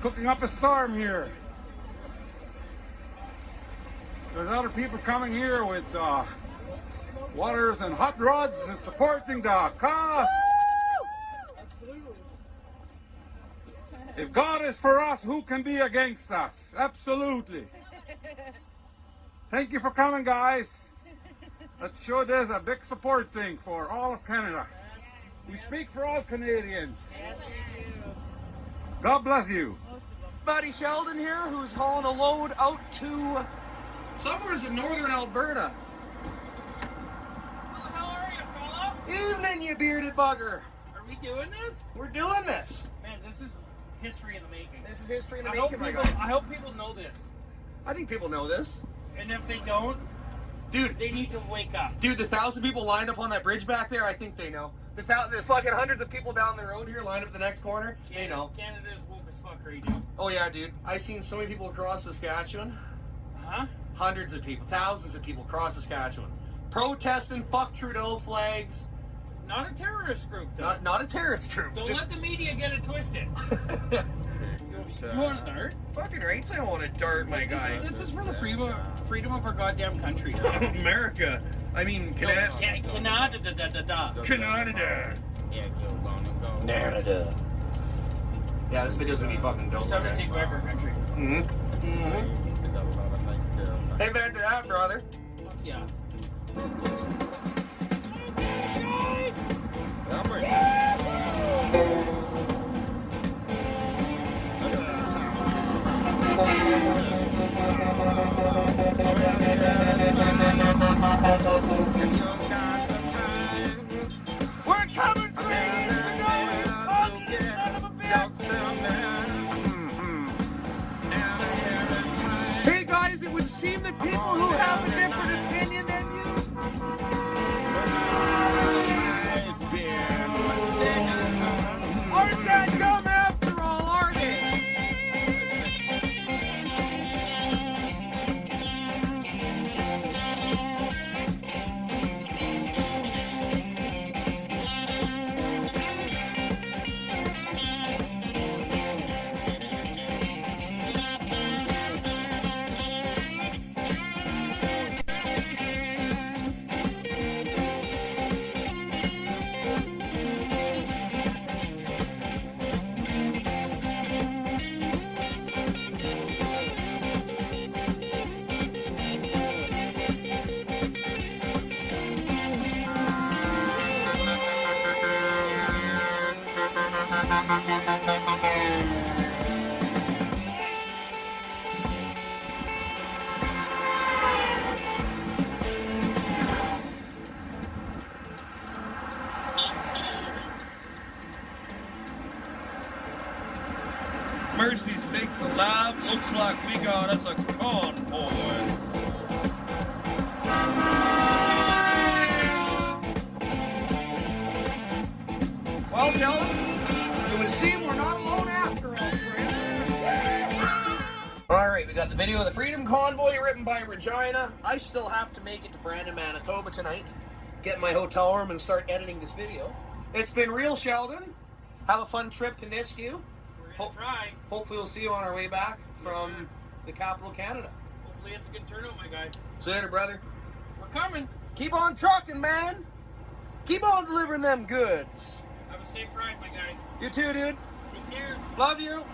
Cooking up a storm here. There's other people coming here with waters and hot rods and supporting the cause. If God is for us, who can be against us? Absolutely. Thank you for coming, guys. Let's show this a big support thing for all of Canada. We speak for all Canadians. God bless you. Buddy Sheldon here, who's hauling a load out to somewheres in northern Alberta. How are you, fella? Evening, you bearded bugger. Are we doing this? We're doing this. Man, this is history in the making. This is history in the I making, my guy. I hope people know this. I think people know this. And if they don't, dude, they need to wake up. Dude, the 1,000 people lined up on that bridge back there, I think they know. The fucking hundreds of people down the road here lined up the next corner, they know. Canada's woke as fuck right now. Oh yeah, dude. I seen so many people across Saskatchewan. Huh? hundreds of people, thousands of people across Saskatchewan protesting fuck Trudeau flags. Not a terrorist group, though. Not a terrorist group. Don't just- let the media get it twisted. You want a dart? Fucking right, I want a dart, my guy. This is for the freedom of our goddamn country. America. I mean, Canada. Canada. Canada. Canada. Yeah, this video's gonna be fucking dope. It's time to take back our country. Hey, man, to that, brother. Yeah. We're coming for you! Hey guys, it would seem that people who have a different opinion than you aren't that dumb after all, are they? Mercy sakes alive, looks like we got us a convoy. Well, Sheldon, it would seem we're not alone after all, friend. All right, we got the video of the Freedom Convoy written by Regina. I still have to make it to Brandon, Manitoba tonight, get in my hotel room and start editing this video. It's been real, Sheldon. Have a fun trip to Nisku. Try. Hopefully we'll see you on our way back from the capital of Canada. Hopefully it's a good turnout, my guy. See you later, brother. We're coming. Keep on trucking, man. Keep on delivering them goods. Have a safe ride, my guy. You too, dude. Take care. Love you.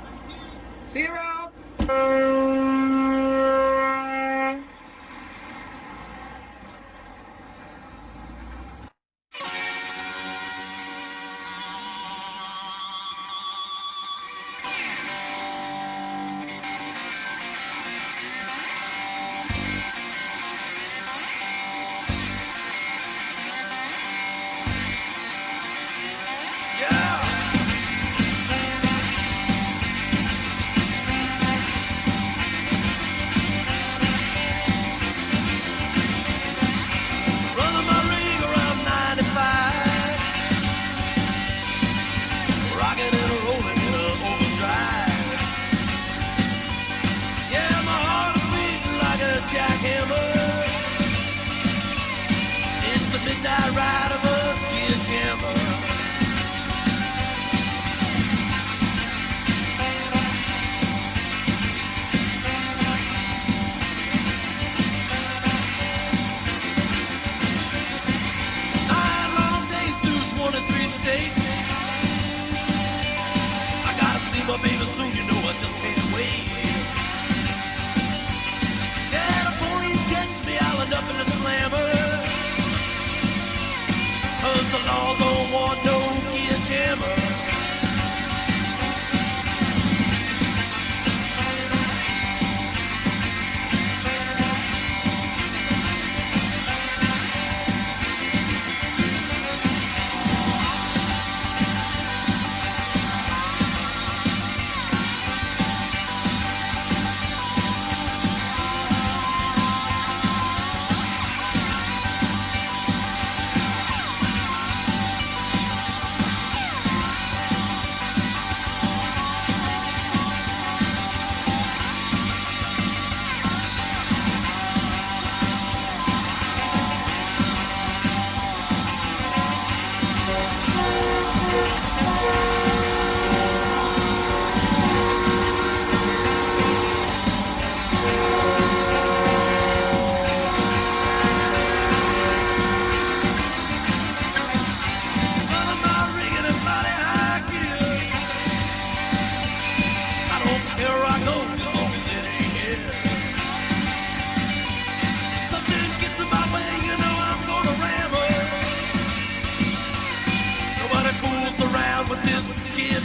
See you around.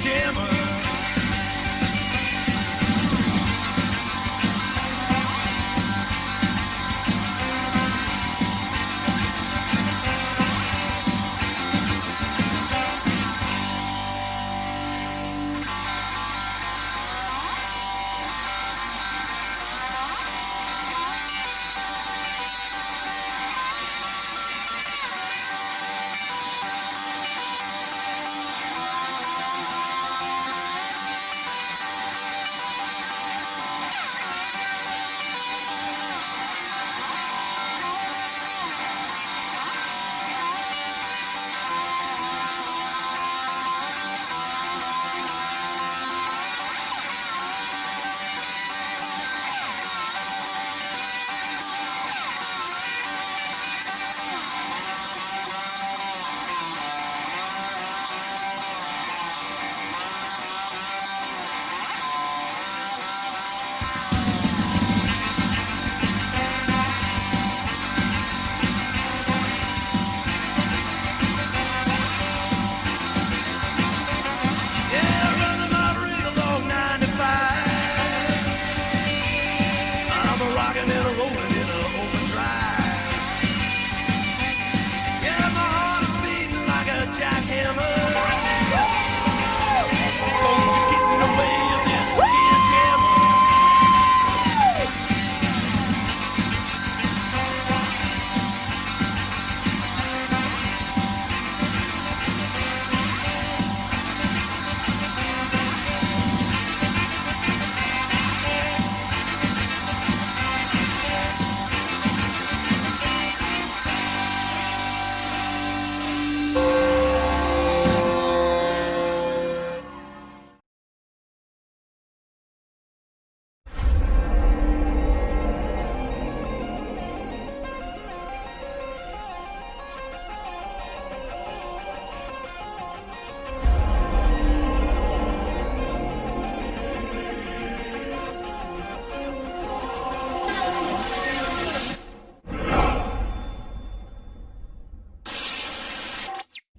jammer.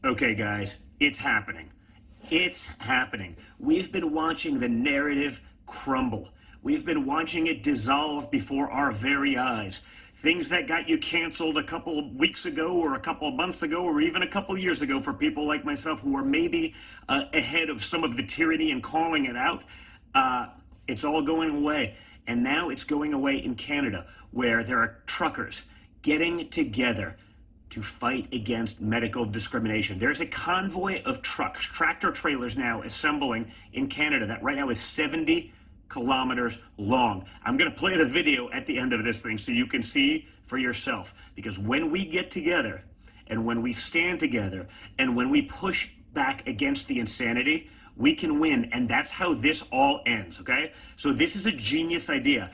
Okay, guys, it's happening. It's happening. We've been watching the narrative crumble. We've been watching it dissolve before our very eyes. Things that got you canceled a couple of weeks ago or a couple of months ago or even a couple of years ago for people like myself who are maybe ahead of some of the tyranny and calling it out, it's all going away. And now it's going away in Canada, where there are truckers getting together to fight against medical discrimination. There's a convoy of trucks, tractor trailers now assembling in Canada that right now is 70 kilometers long. I'm going to play the video at the end of this thing so you can see for yourself. Because when we get together and when we stand together and when we push back against the insanity, we can win. And that's how this all ends, okay? So this is a genius idea.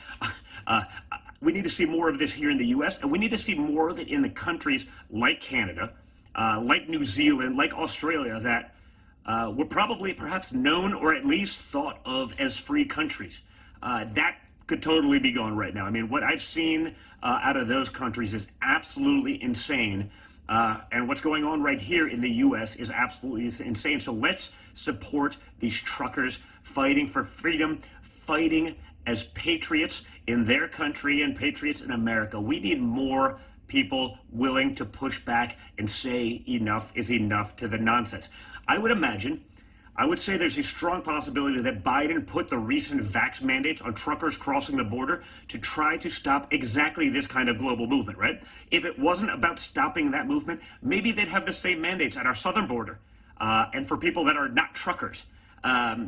We need to see more of this here in the U.S., and we need to see more of it in the countries like Canada, like New Zealand, like Australia, that were probably perhaps known or at least thought of as free countries. That could totally be gone right now. I mean, what I've seen out of those countries is absolutely insane. And what's going on right here in the U.S. is absolutely insane. So let's support these truckers fighting for freedom, fighting as patriots in their country and patriots in America. We need more people willing to push back and say enough is enough to the nonsense. I would say there's a strong possibility that Biden put the recent vax mandates on truckers crossing the border to try to stop exactly this kind of global movement, right? If it wasn't about stopping that movement, maybe they'd have the same mandates at our southern border and for people that are not truckers.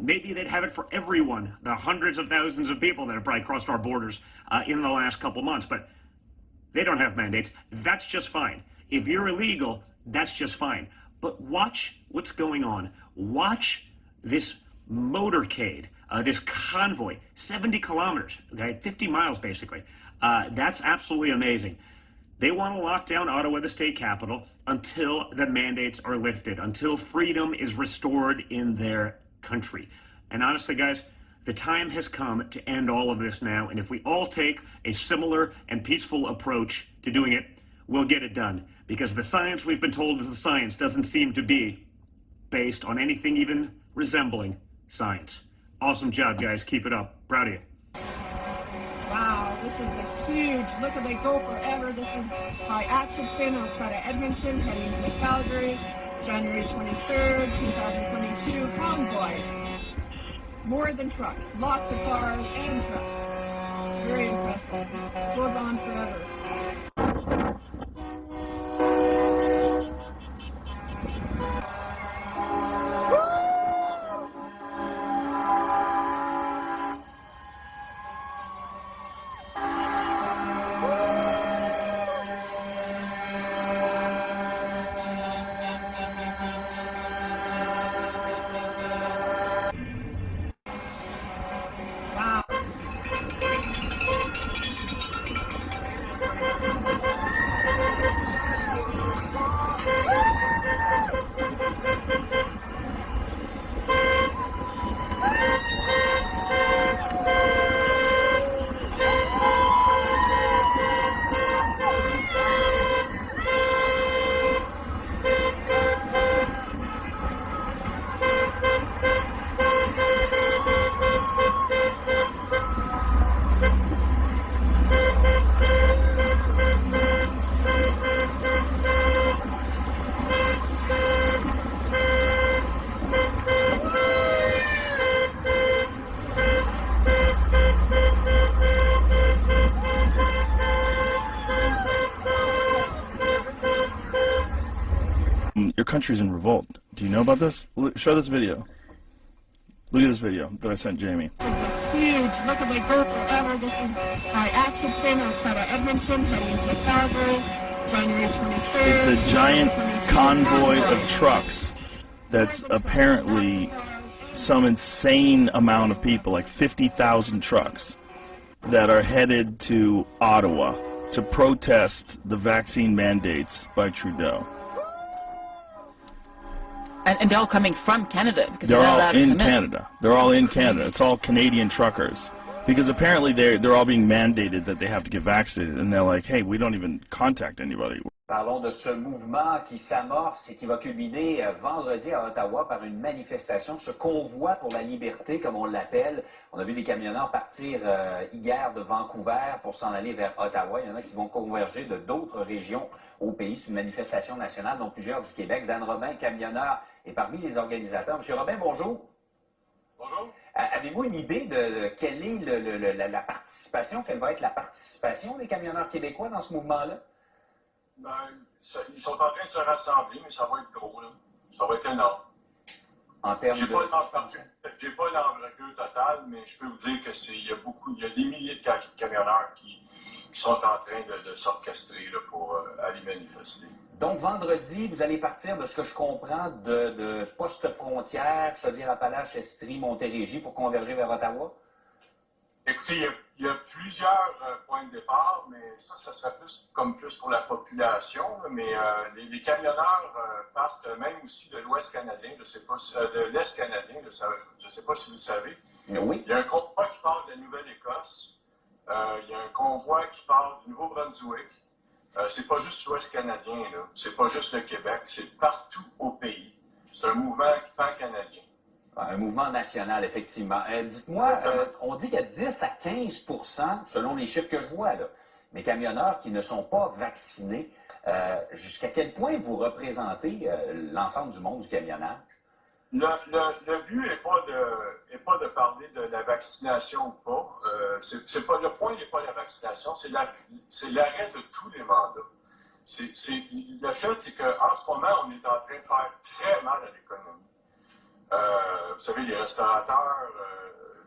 Maybe they'd have it for everyone, the hundreds of thousands of people that have probably crossed our borders in the last couple months, but they don't have mandates. That's just fine. If you're illegal, that's just fine. But watch what's going on. Watch this motorcade, this convoy, 70 kilometers, okay, 50 miles basically. That's absolutely amazing. They want to lock down Ottawa, the state capital, until the mandates are lifted, until freedom is restored in their country. And honestly, guys, the time has come to end all of this now. And if we all take a similar and peaceful approach to doing it, we'll get it done. Because the science we've been told is the science doesn't seem to be based on anything even resembling science. Awesome job, guys. Keep it up. Proud of you. Wow, this is a huge look at they go forever. This is by Atchison outside of Edmonton, heading to Calgary, January 23rd, 2022, convoy. More than trucks, lots of cars and trucks. Very impressive. Goes on forever. Your country's in revolt. Do you know about this? Show this video. Look at this video that I sent Jamie. Huge. Look at they go forever. This is by Atchison outside of Edmonton, heading to Calgary, January 23rd. It's a giant convoy of trucks that's apparently some insane amount of people, like 50,000 trucks, that are headed to Ottawa to protest the vaccine mandates by Trudeau. And they're all coming from Canada because They're all allowed to in come Canada. They're all in Canada. It's all Canadian truckers. Because apparently they're all being mandated that they have to get vaccinated. And they're like, hey, we don't even contact anybody. Parlons de ce mouvement qui s'amorce et qui va culminer vendredi à Ottawa par une manifestation, ce convoi pour la liberté, comme on l'appelle. On a vu des camionneurs partir hier de Vancouver pour s'en aller vers Ottawa. Il y en a qui vont converger de d'autres régions au pays. C'est une manifestation nationale, dont plusieurs du Québec. Dan Robin, camionneur, est parmi les organisateurs. Monsieur Robin, bonjour. Bonjour. Avez-vous une idée de quelle est la participation, quelle va être la participation des camionneurs québécois dans ce mouvement-là? Ben, ils sont en train de se rassembler, mais ça va être gros, là. Ça va être énorme. En termes J'ai pas l'envergure totale, mais je peux vous dire que il y a des milliers de camionneurs qui sont en train de s'orchestrer pour aller manifester. Donc, vendredi, vous allez partir, de ce que je comprends, de poste-frontière, Chaudière-Appalaches, Estrie, Montérégie, pour converger vers Ottawa? Écoutez, il y a plusieurs points de départ, mais ça serait plus pour la population. Mais les camionneurs partent même aussi de l'Ouest canadien, de l'Est canadien, je ne sais pas si vous le savez. Oui. Il y a un convoi qui part de la Nouvelle-Écosse. Il y a un convoi qui part du Nouveau-Brunswick. C'est pas juste l'Ouest canadien, là. C'est pas juste le Québec, c'est partout au pays. C'est un mouvement pan-canadien. Un mouvement national, effectivement. Dites-moi, on dit qu'il y a 10 à 15 % selon les chiffres que je vois, là, des camionneurs qui ne sont pas vaccinés. Jusqu'à quel point vous représentez l'ensemble du monde du camionnage? Le but n'est pas de parler de la vaccination ou pas. Le point n'est pas la vaccination, c'est l'arrêt de tous les mandats. Le fait, c'est qu'en ce moment, on est en train de faire très mal à l'économie. Vous savez, les restaurateurs,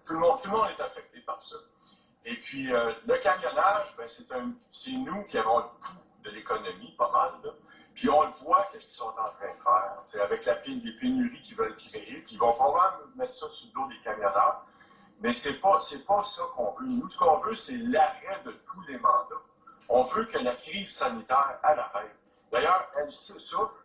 tout le monde est affecté par ça. Et puis, le camionnage, ben, c'est nous qui avons le pouls de l'économie, pas mal, là. Puis on le voit, qu'est-ce qu'ils sont en train de faire. C'est avec les pénuries qu'ils veulent créer, puis ils vont probablement mettre ça sur le dos des camionneurs. Mais c'est pas ça qu'on veut. Nous, ce qu'on veut, c'est l'arrêt de tous les mandats. On veut que la crise sanitaire, elle arrête. D'ailleurs, elle s'essouffle.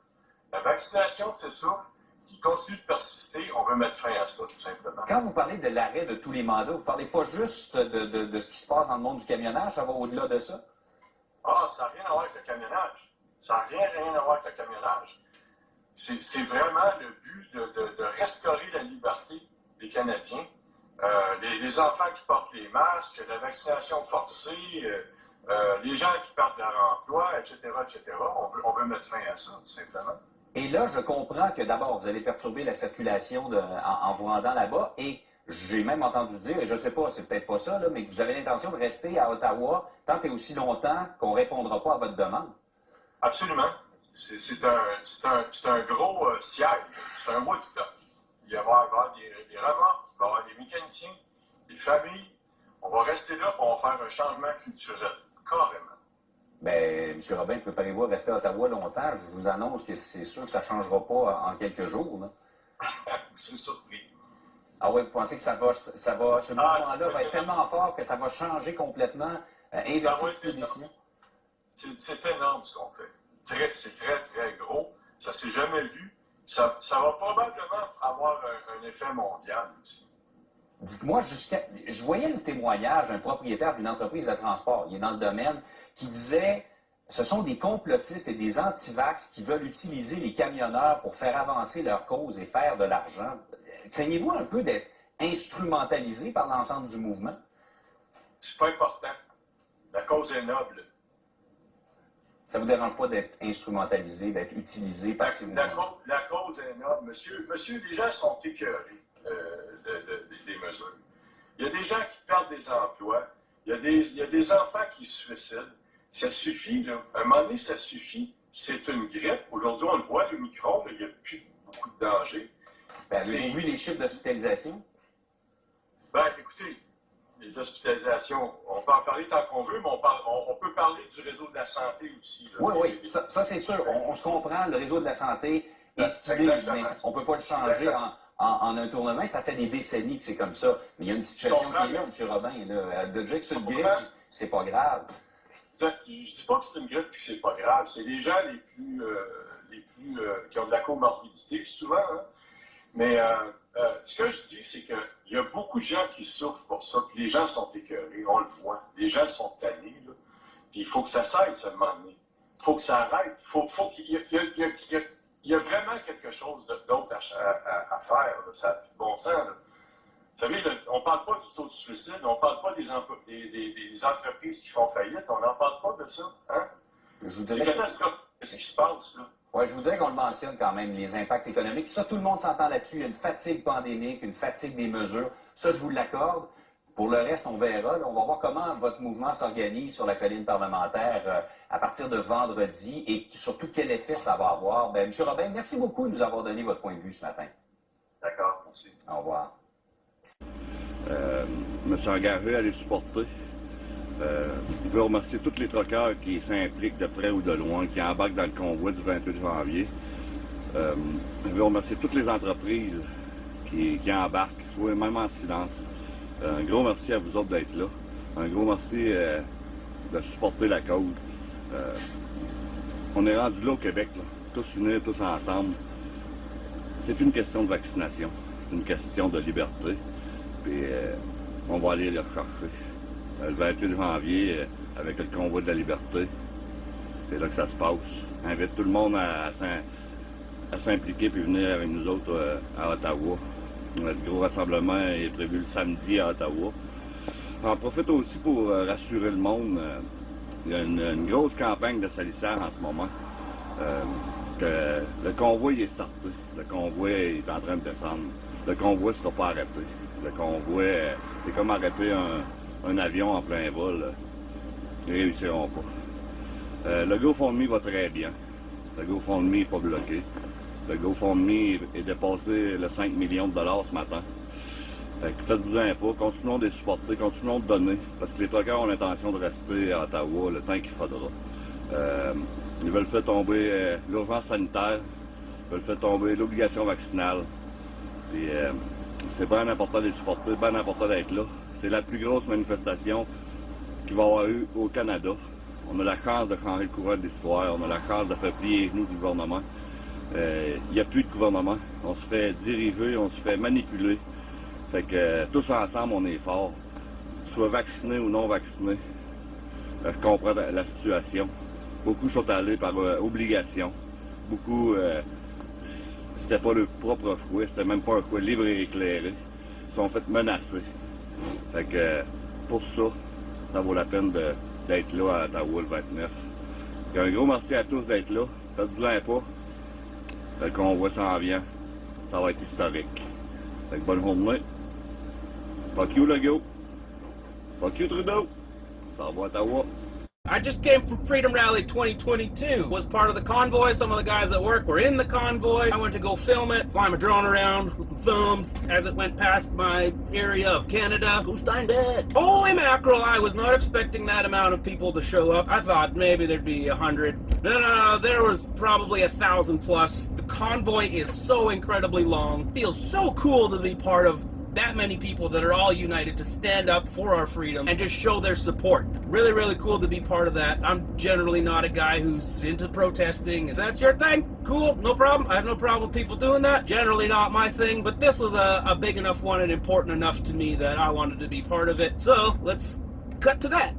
La vaccination s'essouffle. Qui continue de persister, on veut mettre fin à ça, tout simplement. Quand vous parlez de l'arrêt de tous les mandats, vous ne parlez pas juste de ce qui se passe dans le monde du camionnage, ça va au-delà de ça? Ah, ça n'a rien à voir avec le camionnage. Ça n'a rien à voir avec le camionnage. C'est vraiment le but de restaurer la liberté des Canadiens. Les enfants qui portent les masques, la vaccination forcée, les gens qui perdent leur emploi, etc., etc. On veut mettre fin à ça, tout simplement. Et là, je comprends que d'abord, vous allez perturber la circulation en vous rendant là-bas. Et j'ai même entendu dire, et je ne sais pas, c'est peut-être pas ça, là, mais que vous avez l'intention de rester à Ottawa tant et aussi longtemps qu'on ne répondra pas à votre demande. Absolument. C'est un gros siège. C'est un Woodstock. Il va y avoir des remorques, il va y avoir des mécaniciens, des familles. On va rester là pour faire un changement culturel, carrément. Bien, M. Robin, préparez-vous à rester à Ottawa longtemps. Je vous annonce que c'est sûr que ça ne changera pas en quelques jours. Là. C'est surpris. Ah oui, vous pensez que ce mouvement-là va être tellement fort que ça va changer complètement, inverser toutes les décisions? C'est énorme ce qu'on fait. C'est très, très gros. Ça ne s'est jamais vu. Ça va probablement avoir un effet mondial aussi. Dites-moi, je voyais le témoignage d'un propriétaire d'une entreprise de transport, il est dans le domaine, qui disait « Ce sont des complotistes et des antivax qui veulent utiliser les camionneurs pour faire avancer leur cause et faire de l'argent. » Craignez-vous un peu d'être instrumentalisé par l'ensemble du mouvement? C'est pas important. La cause est noble. Ça ne vous dérange pas d'être instrumentalisé, d'être utilisé par ces mouvements? La cause est noble. Monsieur, les gens sont écœurés des mesures. Il y a des gens qui perdent des emplois. Il y a des enfants qui se suicident. Ça suffit, là. À un moment donné, ça suffit. C'est une grippe. Aujourd'hui, on le voit, le micron, il n'y a plus beaucoup de danger. Avez-vous vu les chiffres d'hospitalisation? Ben, écoutez, les hospitalisations, on peut en parler tant qu'on veut, mais on peut parler du réseau de la santé aussi. Là. Oui, ça c'est sûr. On se comprend, le réseau de la santé est stylé, mais on ne peut pas le changer en un tournement. Ça fait des décennies que c'est comme ça. Mais il y a une situation qui est là, M. Robin. Là, de dire que c'est une grippe, c'est pas grave. Je ne dis pas que c'est une grippe et que c'est pas grave. C'est les gens les plus qui ont de la comorbidité, souvent. Hein? Mais ce que je dis, c'est qu'il y a beaucoup de gens qui souffrent pour ça, puis les gens sont écœurés, on le voit. Les gens sont tannés, là. Puis il faut que ça cesse à un moment donné. Il faut que ça arrête. Il y a vraiment quelque chose d'autre à faire. Là. Ça n'a plus de bon sens. Là. Vous savez, on ne parle pas du taux de suicide, on ne parle pas des entreprises qui font faillite, on n'en parle pas de ça. Hein? C'est catastrophique. Qu'est-ce qui se passe, là? Oui, je vous dirais qu'on le mentionne quand même, les impacts économiques. Ça, tout le monde s'entend là-dessus. Il y a une fatigue pandémique, une fatigue des mesures. Ça, je vous l'accorde. Pour le reste, on verra. Là, on va voir comment votre mouvement s'organise sur la colline parlementaire à partir de vendredi et surtout quel effet ça va avoir. Bien, M. Robin, merci beaucoup de nous avoir donné votre point de vue ce matin. D'accord, merci. Au revoir. Je me suis engagé à les supporter. Je veux remercier tous les truckers qui s'impliquent de près ou de loin, qui embarquent dans le convoi du 28 janvier. Je veux remercier toutes les entreprises qui embarquent, soit même en silence. Un gros merci à vous autres d'être là. Un gros merci de supporter la cause. On est rendu là au Québec, là, tous unis, tous ensemble. C'est plus une question de vaccination, c'est une question de liberté. Puis on va aller le chercher. Le 28 janvier, avec le convoi de la liberté, c'est là que ça se passe. Invite tout le monde à s'impliquer puis venir avec nous autres à Ottawa. Notre gros rassemblement est prévu le samedi à Ottawa. J'en profite aussi pour rassurer le monde. Il y a une grosse campagne de salissage en ce moment. Que le convoi est starté. Le convoi est en train de descendre. Le convoi ne sera pas arrêté. Le convoi, c'est comme arrêter un avion en plein vol. Ils ne réussiront pas. Le GoFundMe va très bien. Le GoFundMe n'est pas bloqué. Le GoFundMe est dépassé le 5 millions de dollars ce matin. Faites-vous-en pas. Continuons de les supporter, continuons de donner. Parce que les truckers ont l'intention de rester à Ottawa le temps qu'il faudra. Ils veulent faire tomber l'urgence sanitaire. Ils veulent faire tomber l'obligation vaccinale. Puis, c'est bien important de les supporter, bien important d'être là. C'est la plus grosse manifestation qu'il va y avoir eu au Canada. On a la chance de changer le courant de l'histoire, on a la chance de faire plier les genoux du gouvernement. Il n'y a plus de gouvernement. On se fait diriger, on se fait manipuler. Fait que tous ensemble, on est forts. Soit vaccinés ou non vaccinés. Je comprends la situation. Beaucoup sont allés par obligation. Beaucoup, c'était pas leur propre choix, c'était même pas un choix libre et éclairé. Ils sont fait menacer. Fait que pour ça, ça vaut la peine d'être là à Ottawa le 29. Et un gros merci à tous d'être là. Faites-vous-en pas. Le convoi s'en vient. Ça va être historique. Fait que bonne journée. Fuck you, Legault. Fuck you, Trudeau. Ça va à Ottawa. I just came from Freedom Rally 2022. Was part of the convoy. Some of the guys at work were in the convoy. I went to go film it, fly my drone around with the thumbs as it went past my area of Canada. Go Steinbeck! Holy mackerel, I was not expecting that amount of people to show up. I thought maybe there'd be 100. No, there was probably 1,000 plus. The convoy is so incredibly long. Feels so cool to be part of that many people that are all united to stand up for our freedom and just show their support. Really, really cool to be part of that. I'm generally not a guy who's into protesting. If that's your thing, cool, no problem. I have no problem with people doing that. Generally not my thing, but this was a big enough one and important enough to me that I wanted to be part of it. So let's cut to that.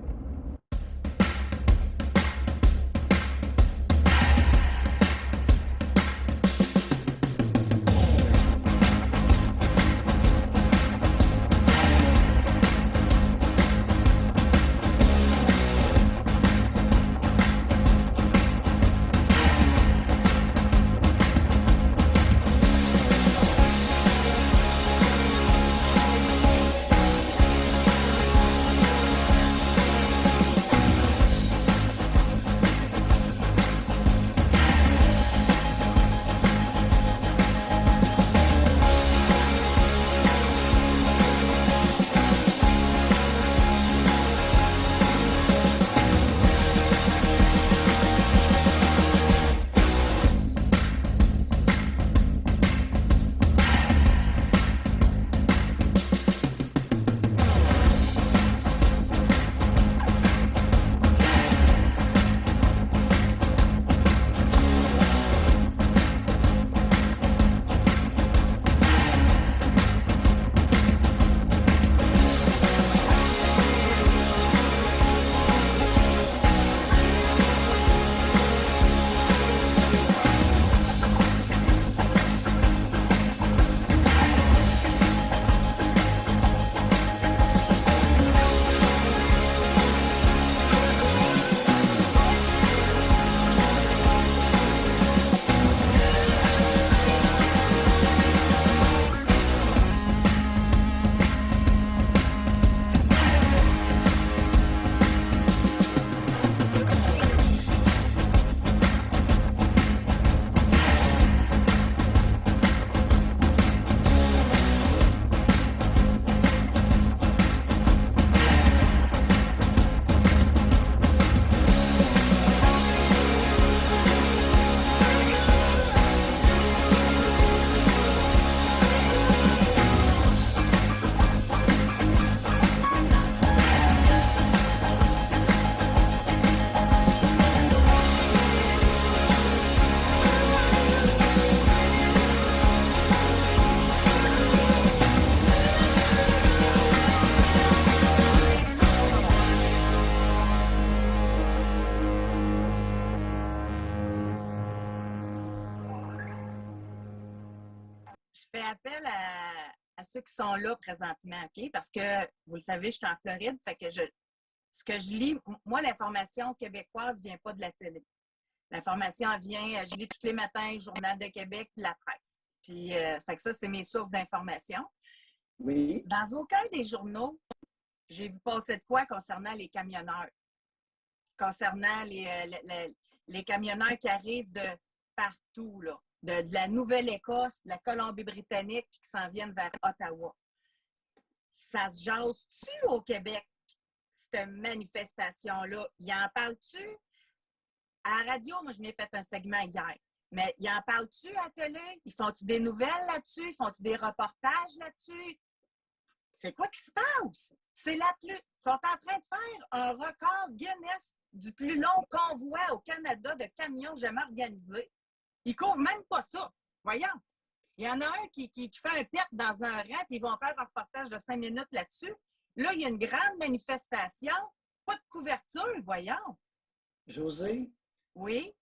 fais appel à ceux qui sont là présentement, OK? Parce que, vous le savez, je suis en Floride, fait que ce que je lis, moi, l'information québécoise ne vient pas de la télé. L'information vient, je lis tous les matins, Journal de Québec, puis la presse. Puis, fait que ça, c'est mes sources d'information. Oui. Dans aucun des journaux, j'ai vu passer de quoi concernant les camionneurs. Concernant les camionneurs qui arrivent de partout, là. De la Nouvelle-Écosse, de la Colombie-Britannique, puis qui s'en viennent vers Ottawa. Ça se jase-tu au Québec, cette manifestation-là? Y en parle-tu? À la radio, moi, je n'ai fait un segment hier. Mais y en parle-tu à la télé? Ils font-tu des nouvelles là-dessus? Ils font-tu des reportages là-dessus? C'est quoi qui se passe? C'est Ils sont en train de faire un record Guinness du plus long convoi au Canada de camions jamais organisés. Ils ne couvrent même pas ça. Voyons. Il y en a un qui fait un pet dans un rang, puis ils vont faire un reportage de 5 minutes là-dessus. Là, il y a une grande manifestation. Pas de couverture, voyons. José? Oui?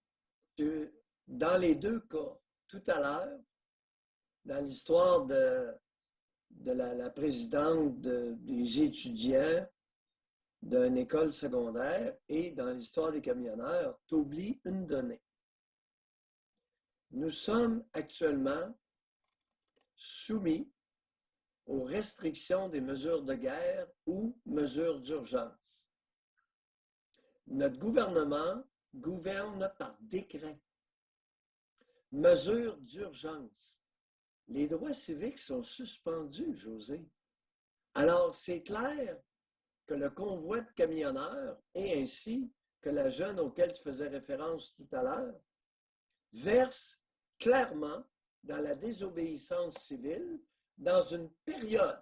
Dans les deux cas, tout à l'heure, dans l'histoire de la présidente des étudiants d'une école secondaire et dans l'histoire des camionneurs, tu oublies une donnée. Nous sommes actuellement soumis aux restrictions des mesures de guerre ou mesures d'urgence. Notre gouvernement gouverne par décret. Mesures d'urgence. Les droits civiques sont suspendus, José. Alors, c'est clair que le convoi de camionneurs, et ainsi que la jeune auquel tu faisais référence tout à l'heure, verse clairement dans la désobéissance civile dans une période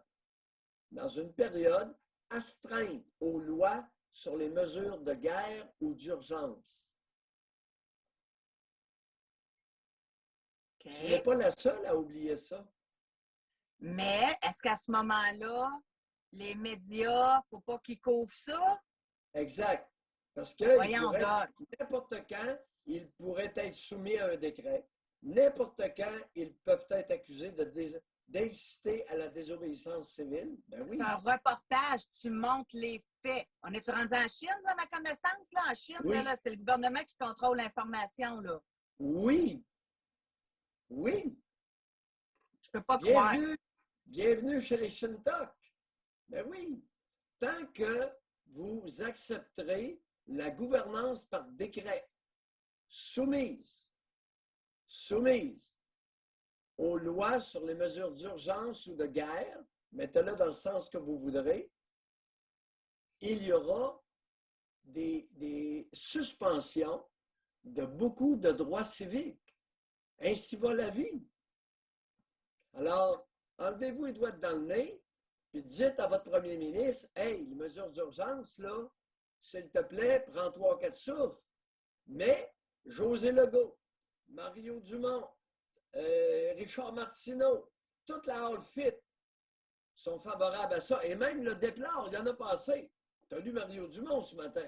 astreinte aux lois sur les mesures de guerre ou d'urgence. Okay. Tu n'es pas la seule à oublier ça. Mais est-ce qu'à ce moment-là, les médias, il ne faut pas qu'ils couvrent ça? Exact. Parce que n'importe quand, ils pourraient être soumis à un décret. N'importe quand, ils peuvent être accusés d'inciter à la désobéissance civile. Ben oui. C'est un reportage, tu montres les faits. On est-tu rendu en Chine, là, ma connaissance? Là? En Chine, oui. là, c'est le gouvernement qui contrôle l'information. Là. Oui. Oui. Je peux pas croire. Bienvenue chez les Shintok. Ben oui. Tant que vous accepterez la gouvernance par décret, soumise aux lois sur les mesures d'urgence ou de guerre, mettez-le dans le sens que vous voudrez, il y aura des suspensions de beaucoup de droits civiques. Ainsi va la vie. Alors, enlevez-vous les doigts dans le nez, puis dites à votre premier ministre, « Hey, les mesures d'urgence, là, s'il te plaît, prends 3-4 souffles. » Mais José Legault, Mario Dumont, Richard Martineau, toute la Hall-Fit sont favorables à ça. Et même le départ, il y en a passé. Tu as lu Mario Dumont ce matin.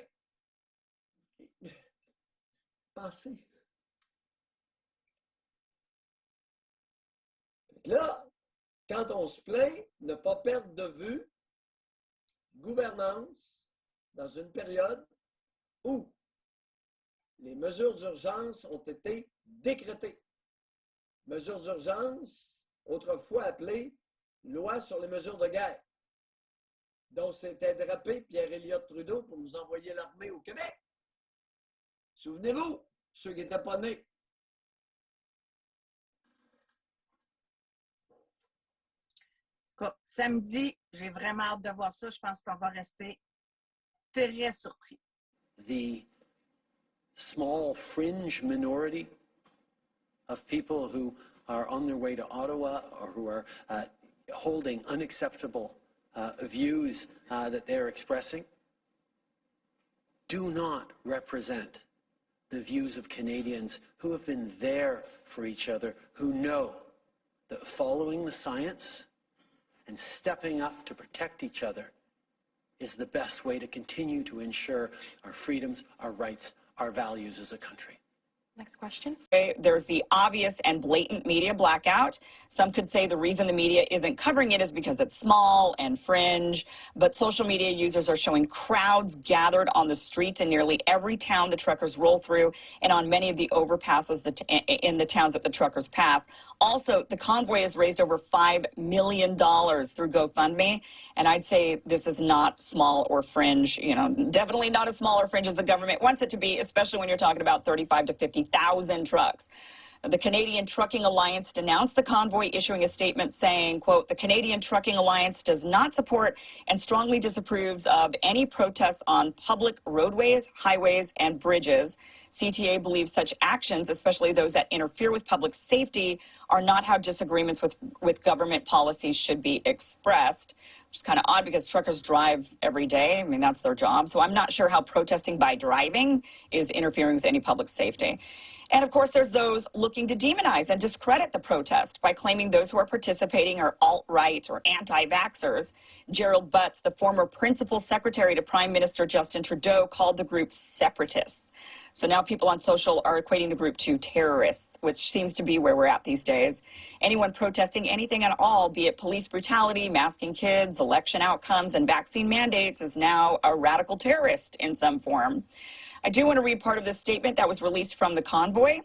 Passé. Là, quand on se plaint, ne pas perdre de vue gouvernance dans une période où les mesures d'urgence ont été décrétées. Mesures d'urgence, autrefois appelées loi sur les mesures de guerre, dont s'était drapé Pierre-Éliott Trudeau pour nous envoyer l'armée au Québec. Souvenez-vous, ceux qui n'étaient pas nés. Samedi, j'ai vraiment hâte de voir ça. Je pense qu'on va rester très surpris. The small fringe minority of people who are on their way to Ottawa or who are holding unacceptable views that they're expressing do not represent the views of Canadians who have been there for each other, who know that following the science and stepping up to protect each other is the best way to continue to ensure our freedoms, our rights, our values as a country. Next question. There's the obvious and blatant media blackout. Some could say the reason the media isn't covering it is because it's small and fringe, but social media users are showing crowds gathered on the streets in nearly every town the truckers roll through and on many of the overpasses in the towns that the truckers pass. Also, the convoy has raised over $5 million through GoFundMe, and I'd say this is not small or fringe, you know, definitely not as small or fringe as the government wants it to be, especially when you're talking about 35 to 50,000 trucks. The Canadian Trucking Alliance denounced the convoy, issuing a statement saying, quote, the Canadian Trucking Alliance does not support and strongly disapproves of any protests on public roadways, highways, and bridges. CTA believes such actions, especially those that interfere with public safety, are not how disagreements with government policies should be expressed. Which is kind of odd because truckers drive every day. I mean, that's their job. So I'm not sure how protesting by driving is interfering with any public safety. And of course, there's those looking to demonize and discredit the protest by claiming those who are participating are alt-right or anti-vaxxers. Gerald Butts, the former principal secretary to Prime Minister Justin Trudeau, called the group separatists. So now people on social are equating the group to terrorists, which seems to be where we're at these days. Anyone protesting anything at all, be it police brutality, masking kids, election outcomes, and vaccine mandates, is now a radical terrorist in some form. I do want to read part of this statement that was released from the convoy.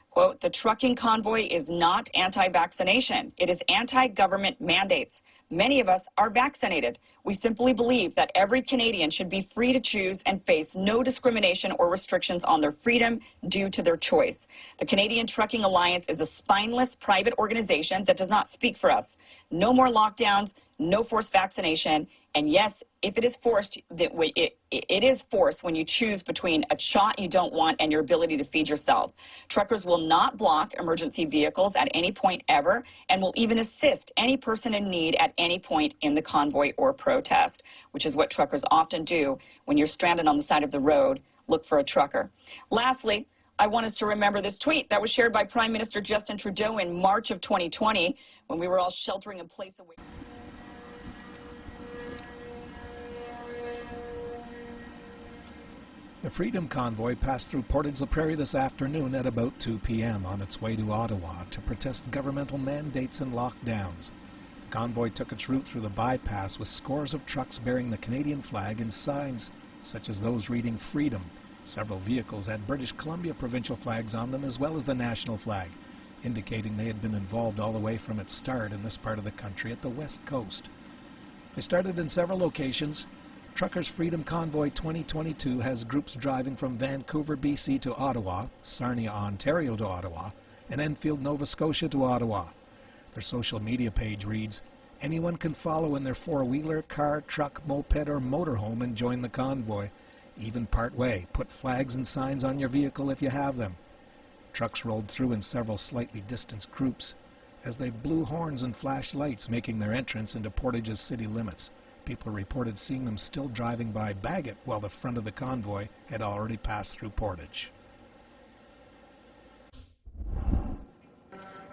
Quote, the trucking convoy is not anti-vaccination. It is anti-government mandates. Many of us are vaccinated. We simply believe that every Canadian should be free to choose and face no discrimination or restrictions on their freedom due to their choice. The Canadian Trucking Alliance is a spineless private organization that does not speak for us. No more lockdowns, no forced vaccination. And yes, if it is forced, it is forced when you choose between a shot you don't want and your ability to feed yourself. Truckers will not block emergency vehicles at any point ever and will even assist any person in need at any point in the convoy or protest, which is what truckers often do when you're stranded on the side of the road. Look for a trucker. Lastly, I want us to remember this tweet that was shared by Prime Minister Justin Trudeau in March of 2020 when we were all sheltering in place away. The Freedom Convoy passed through Portage-la-Prairie this afternoon at about 2 p.m. on its way to Ottawa to protest governmental mandates and lockdowns. The convoy took its route through the bypass with scores of trucks bearing the Canadian flag and signs such as those reading Freedom. Several vehicles had British Columbia provincial flags on them as well as the national flag, indicating they had been involved all the way from its start in this part of the country at the west coast. They started in several locations. Truckers Freedom Convoy 2022 has groups driving from Vancouver, BC to Ottawa, Sarnia, Ontario to Ottawa, and Enfield, Nova Scotia to Ottawa. Their social media page reads, anyone can follow in their four-wheeler, car, truck, moped, or motorhome and join the convoy. Even part way, put flags and signs on your vehicle if you have them. Trucks rolled through in several slightly distanced groups as they blew horns and flashed lights, making their entrance into Portage's city limits. People reported seeing them still driving by Bagot while the front of the convoy had already passed through Portage.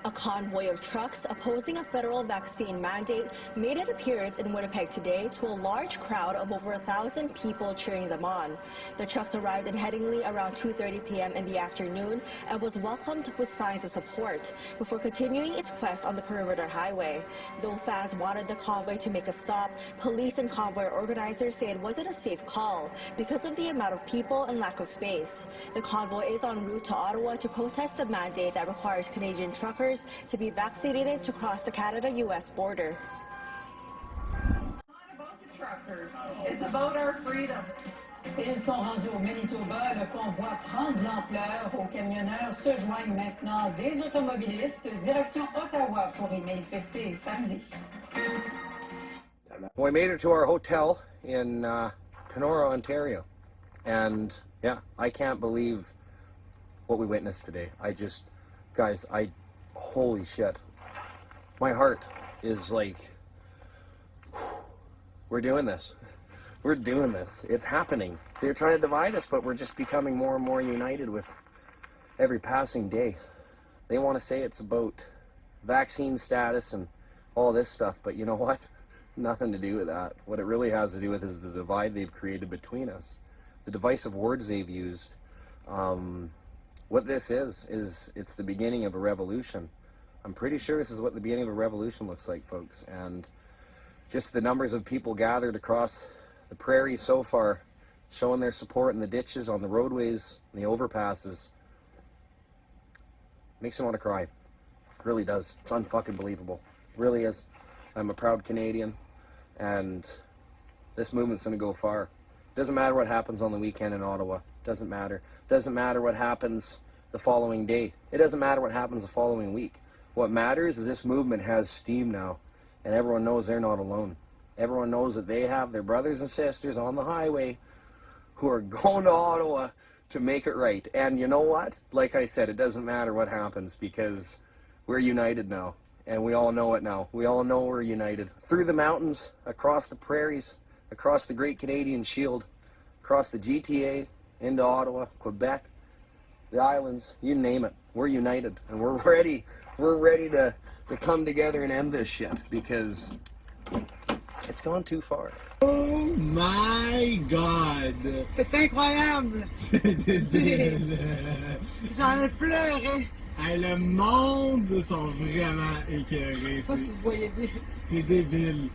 A convoy of trucks opposing a federal vaccine mandate made an appearance in Winnipeg today to a large crowd of over 1,000 people cheering them on. The trucks arrived in Headingley around 2:30 p.m. in the afternoon and was welcomed with signs of support before continuing its quest on the Perimeter Highway. Though fans wanted the convoy to make a stop, police and convoy organizers say it wasn't a safe call because of the amount of people and lack of space. The convoy is en route to Ottawa to protest the mandate that requires Canadian truckers to be vaccinated to cross the Canada-U.S. border. It's not about the truckers. It's about our freedom. Ils sont rendus au Manitoba. Le convoi prend de l'ampleur. Aux camionneurs se joignent maintenant des automobilistes. Direction Ottawa pour y manifester samedi. We made it to our hotel in Kenora, Ontario. And yeah, I can't believe what we witnessed today. Guys, holy shit. My heart is like, we're doing this. We're doing this. It's happening. They're trying to divide us, but we're just becoming more and more united with every passing day. They want to say it's about vaccine status and all this stuff, but you know what? Nothing to do with that. What it really has to do with is the divide they've created between us. The divisive words they've used. What this is it's the beginning of a revolution. I'm pretty sure this is what the beginning of a revolution looks like, folks. And just the numbers of people gathered across the prairie so far, showing their support in the ditches, on the roadways, and the overpasses, makes me want to cry. It really does. It's unfucking believable. It really is. I'm a proud Canadian, and this movement's going to go far. Doesn't matter what happens on the weekend in Ottawa. Doesn't matter. Doesn't matter what happens the following day. It doesn't matter what happens the following week. What matters is this movement has steam now, and everyone knows they're not alone. Everyone knows that they have their brothers and sisters on the highway who are going to Ottawa to make it right. And you know what? Like I said, it doesn't matter what happens because we're united now, and we all know it now. We all know we're united. Through the mountains, across the prairies, across the Great Canadian Shield, across the GTA, into Ottawa, Quebec, the islands, you name it. We're united, and we're ready. We're ready to come together and end this shit, because It's gone too far. Oh my God! C'est incroyable! C'est débile! J'en ai pleuré! Hey, le monde sont vraiment écœurés. Je sais pas si vous voyez bien. C'est débile.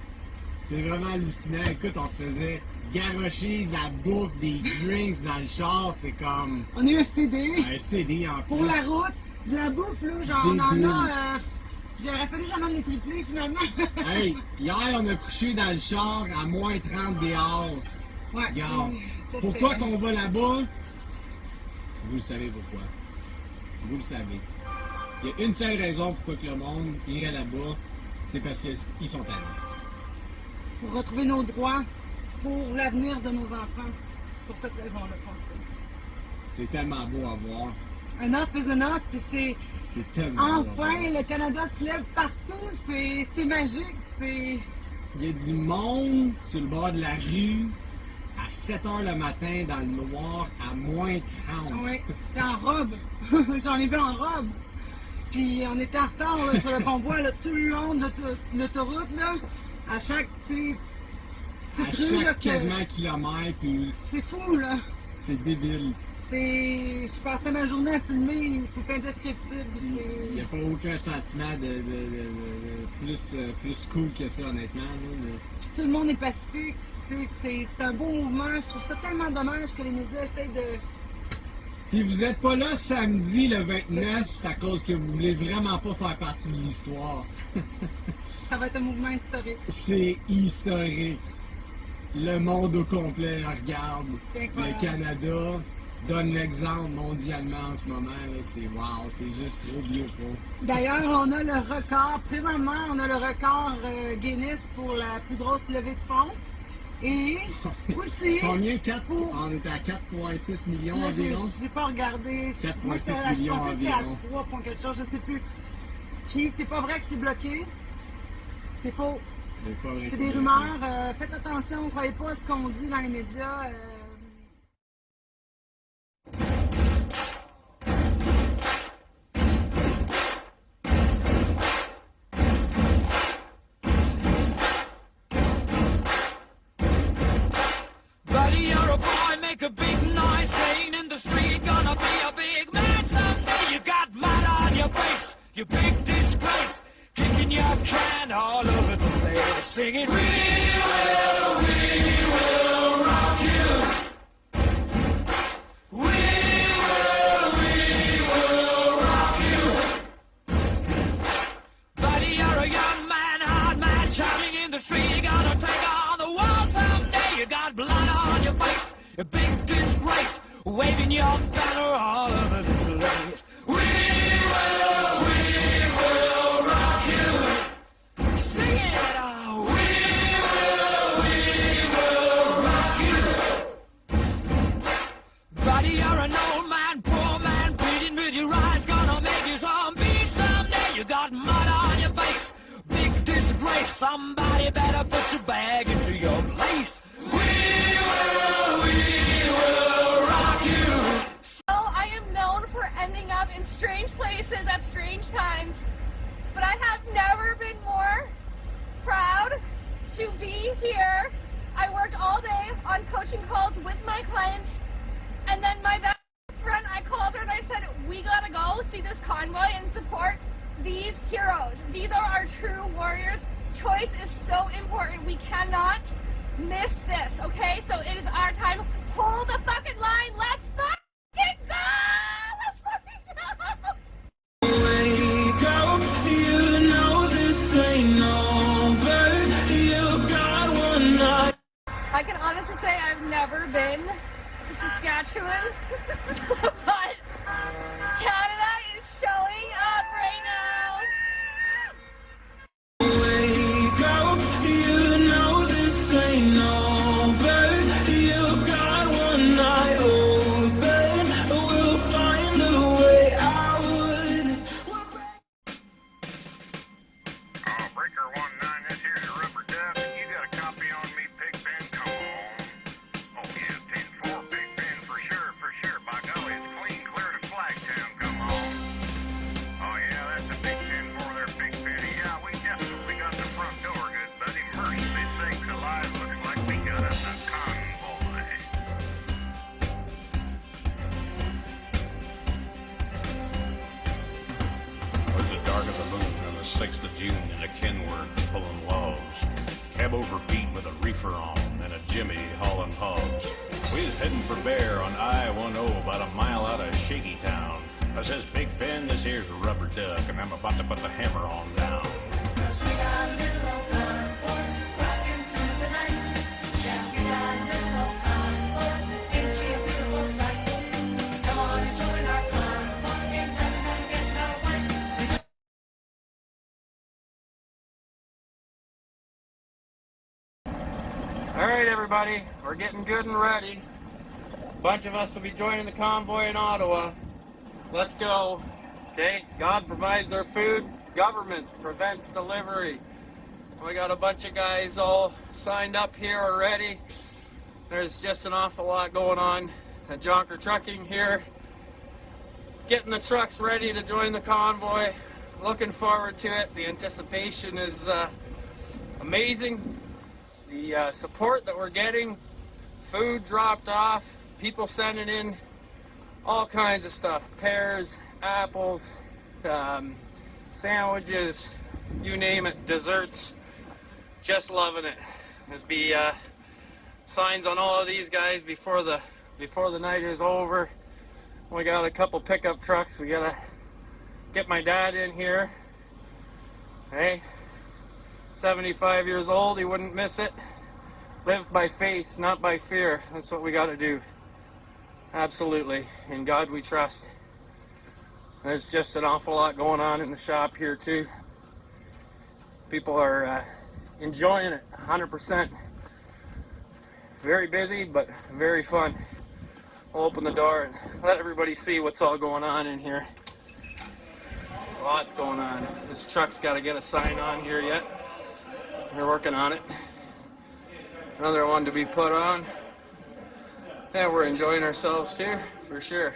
C'est vraiment hallucinant. Écoute, on se faisait garrocher de la bouffe, des drinks dans le char. C'est comme... On a eu un CD. Un CD en plus. Pour la route. De la bouffe, là, genre, on en a... J'aurais fallu jamais les tripler, finalement. Hey, hier, on a couché dans le char à moins 30 dehors. Ouais. Regarde. Pourquoi qu'on va là-bas? Vous le savez pourquoi. Vous le savez. Il y a une seule raison pourquoi que le monde irait là-bas, c'est parce qu'ils sont tannés. Pour retrouver nos droits, pour l'avenir de nos enfants. C'est pour cette raison-là qu'on le fait. C'est tellement beau à voir. Enough is enough, puis c'est tellement enfin, le Canada se lève partout, c'est magique, c'est... Il y a du monde sur le bord de la rue à 7 h le matin dans le noir à moins 30. Oui, en robe. J'en ai vu en robe. Puis on était en retard là, sur le convoi là, tout le long de l'autoroute, là. À chaque, quasiment kilomètre. C'est fou, là. C'est débile. Je passais ma journée à filmer, c'est indescriptible. Il n'y a pas aucun sentiment de plus cool que ça, honnêtement. Tout le monde est pacifique, c'est un beau mouvement. Je trouve ça tellement dommage que les médias essayent de... Si vous n'êtes pas là samedi le 29, c'est à cause que vous voulez vraiment pas faire partie de l'histoire. Ça va être un mouvement historique. C'est historique. Le monde au complet regarde. Le Canada donne l'exemple mondialement en ce moment. C'est wow, c'est juste trop beautiful. D'ailleurs, on a le record, présentement, on a le record Guinness pour la plus grosse levée de fonds. Et aussi... Combien? On était à 4,6 millions environ? J'ai pas regardé. 4,6 millions environ. Je pensais que c'était à 3 points quelque chose, je sais plus. Puis c'est pas vrai que c'est bloqué. C'est faux. C'est pas vrai. C'est des rumeurs. Faites attention, croyez pas à ce qu'on dit dans les médias. Buddy, you're a boy, make a big noise, playing in the street, gonna be a big man someday. You got mud on your face, you big disgrace, kicking your can all over the place, singing, we will rock you. We will rock you. Buddy, you're a young man, hard man, shouting in the street, you're gonna take on the world someday. You got blood on your face, a big disgrace, waving your banner all over the place. We will rock you. Sing it out. We will rock you. Buddy, you're an old man, poor man, pleading with your eyes, gonna make you zombie someday. You got mud on your face, big disgrace. Somebody better put your bag into your place. We will rock you. Well, I am known for ending up in strange places at strange times, but I have never been more proud to be here. I worked all day on coaching calls with my clients, and then my best friend, I called her and I said, we gotta go see this convoy and support these heroes. These are our true warriors. Choice is so important. We cannot miss this, okay? So it is our time. Hold the fucking line. Let's fucking go! Let's fucking go! Wake up, you know this ain't over. You got one night. I can honestly say I've never been to Saskatchewan, but Canada is showing up right now. Wake up, you know this ain't over. You got one eye open. We'll find a way out. Breaker 19, this here's a rubber duck. You got a copy on me, Pigpen? Come on. Oh yeah, 10-4 Pigpen for sure, by golly, it's reefer on and a Jimmy hauling hogs. We was heading for Bear on I-10 about a mile out of Shaky Town. I says, Big Ben, this here's a rubber duck, and I'm about to put the hammer on down. All right, everybody, we're getting good and ready. A bunch of us will be joining the convoy in Ottawa. Let's go. Okay, God provides our food, government prevents delivery. We got a bunch of guys all signed up here already. There's just an awful lot going on at Jonker Trucking here. Getting the trucks ready to join the convoy. Looking forward to it. The anticipation is amazing. The support that we're getting, food dropped off, people sending in all kinds of stuff, pears, apples, sandwiches, you name it, desserts, just loving it. There's be signs on all of these guys before the night is over. We got a couple pickup trucks. We gotta get my dad in here. Hey, 75 years old, he wouldn't miss it. Live by faith, not by fear. That's what we got to do. Absolutely. In God we trust. There's just an awful lot going on in the shop here too. People are enjoying it 100%. Very busy, but very fun. We'll open the door and let everybody see what's all going on in here. Lots going on. This truck's got to get a sign on here yet. They're working on it. Another one to be put on. Yeah, we're enjoying ourselves too, for sure.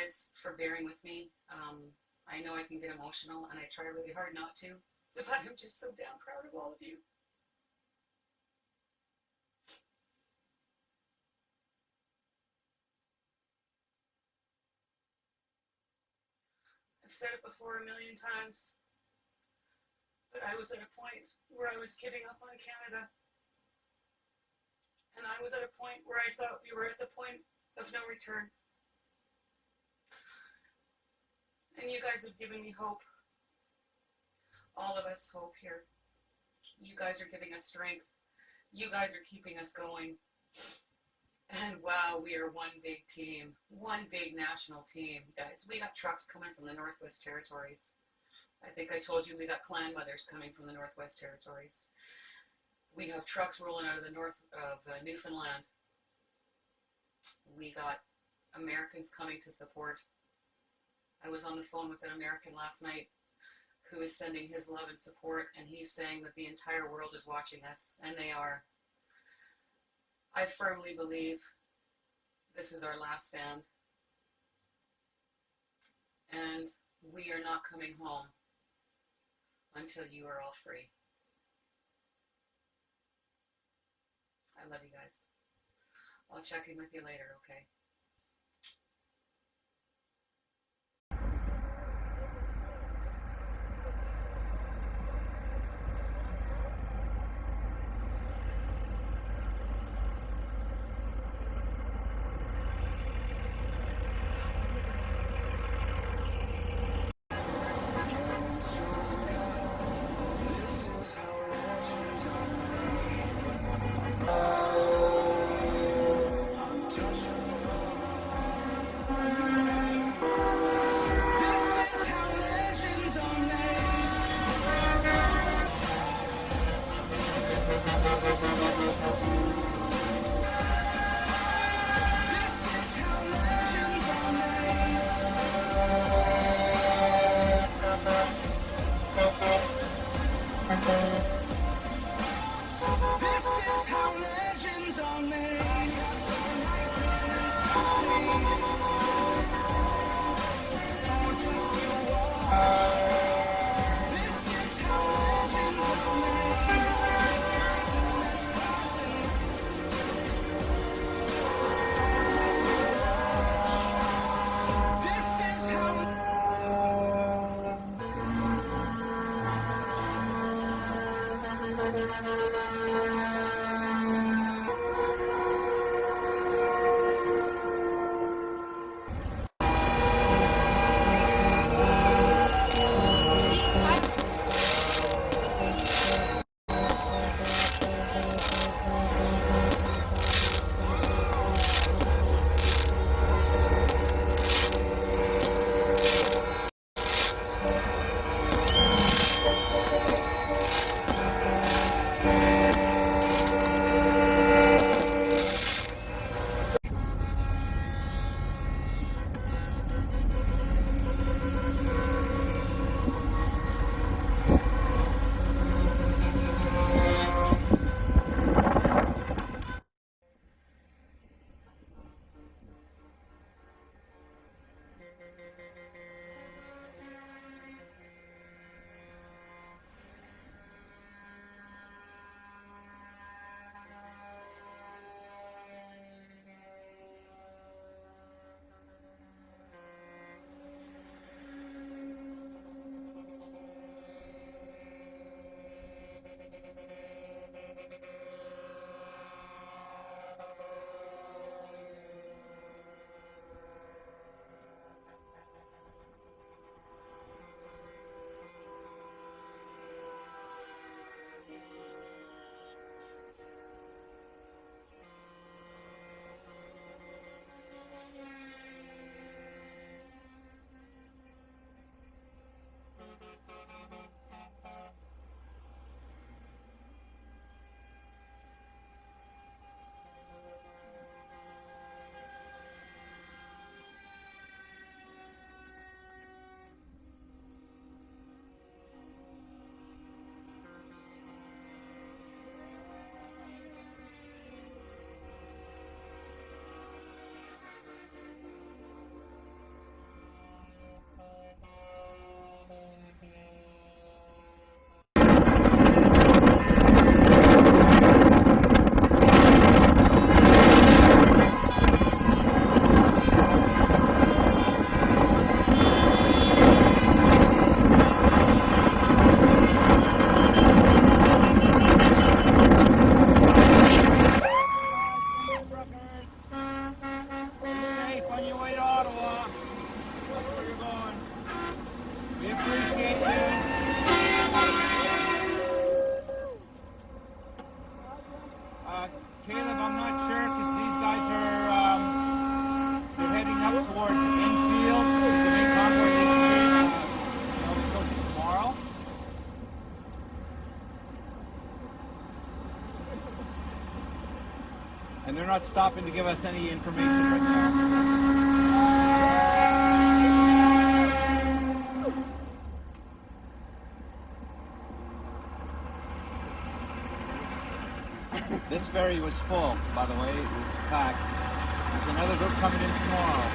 guys for bearing with me. I know I can get emotional, and I try really hard not to, but I'm just so damn proud of all of you. I've said it before a million times, but I was at a point where I was giving up on Canada. And I was at a point where I thought we were at the point of no return. And you guys have given me hope. All of us hope here. You guys are giving us strength. You guys are keeping us going. And wow, we are one big team, one big national team, guys. We got trucks coming from the Northwest Territories. I think I told you we got clan mothers coming from the Northwest Territories. We have trucks rolling out of the north of Newfoundland. We got Americans coming to support. I was on the phone with an American last night who is sending his love and support, and he's saying that the entire world is watching us, and they are. I firmly believe this is our last stand, and we are not coming home until you are all free. I love you guys. I'll check in with you later, okay? Caleb, I'm not sure because these guys are they're heading up towards Enfield. The main convoy is Nova Scotia tomorrow. And they're not stopping to give us any information right now. This ferry was full, by the way. It was packed. There's another group coming in tomorrow.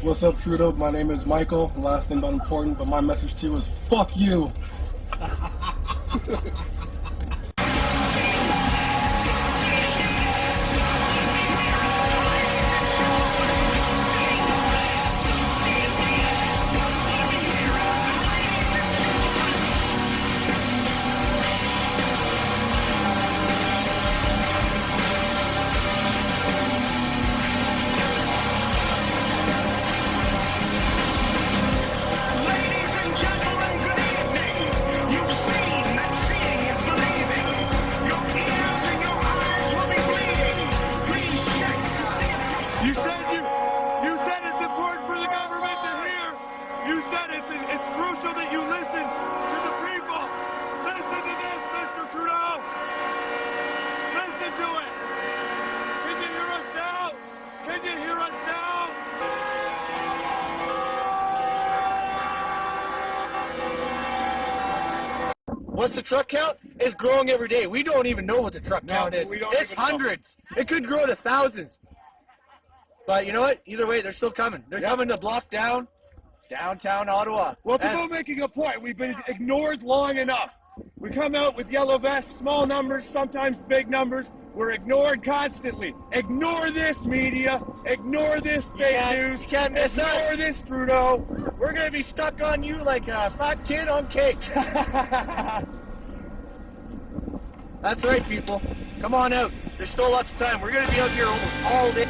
What's up, Trudeau? My name is Michael. Last name not important, but my message to you is fuck you. What's the truck count? It's growing every day. We don't even know what the truck count is. It's hundreds. It could grow to thousands. But you know what? Either way, they're still coming. They're coming to block down downtown Ottawa. Well, to go making a point, we've been ignored long enough. We come out with yellow vests, small numbers, sometimes big numbers. We're ignored constantly. Ignore this media. Ignore this fake news. You can't miss us. Ignore this, Trudeau. We're going to be stuck on you like a fat kid on cake. That's right, people. Come on out. There's still lots of time. We're going to be out here almost all day.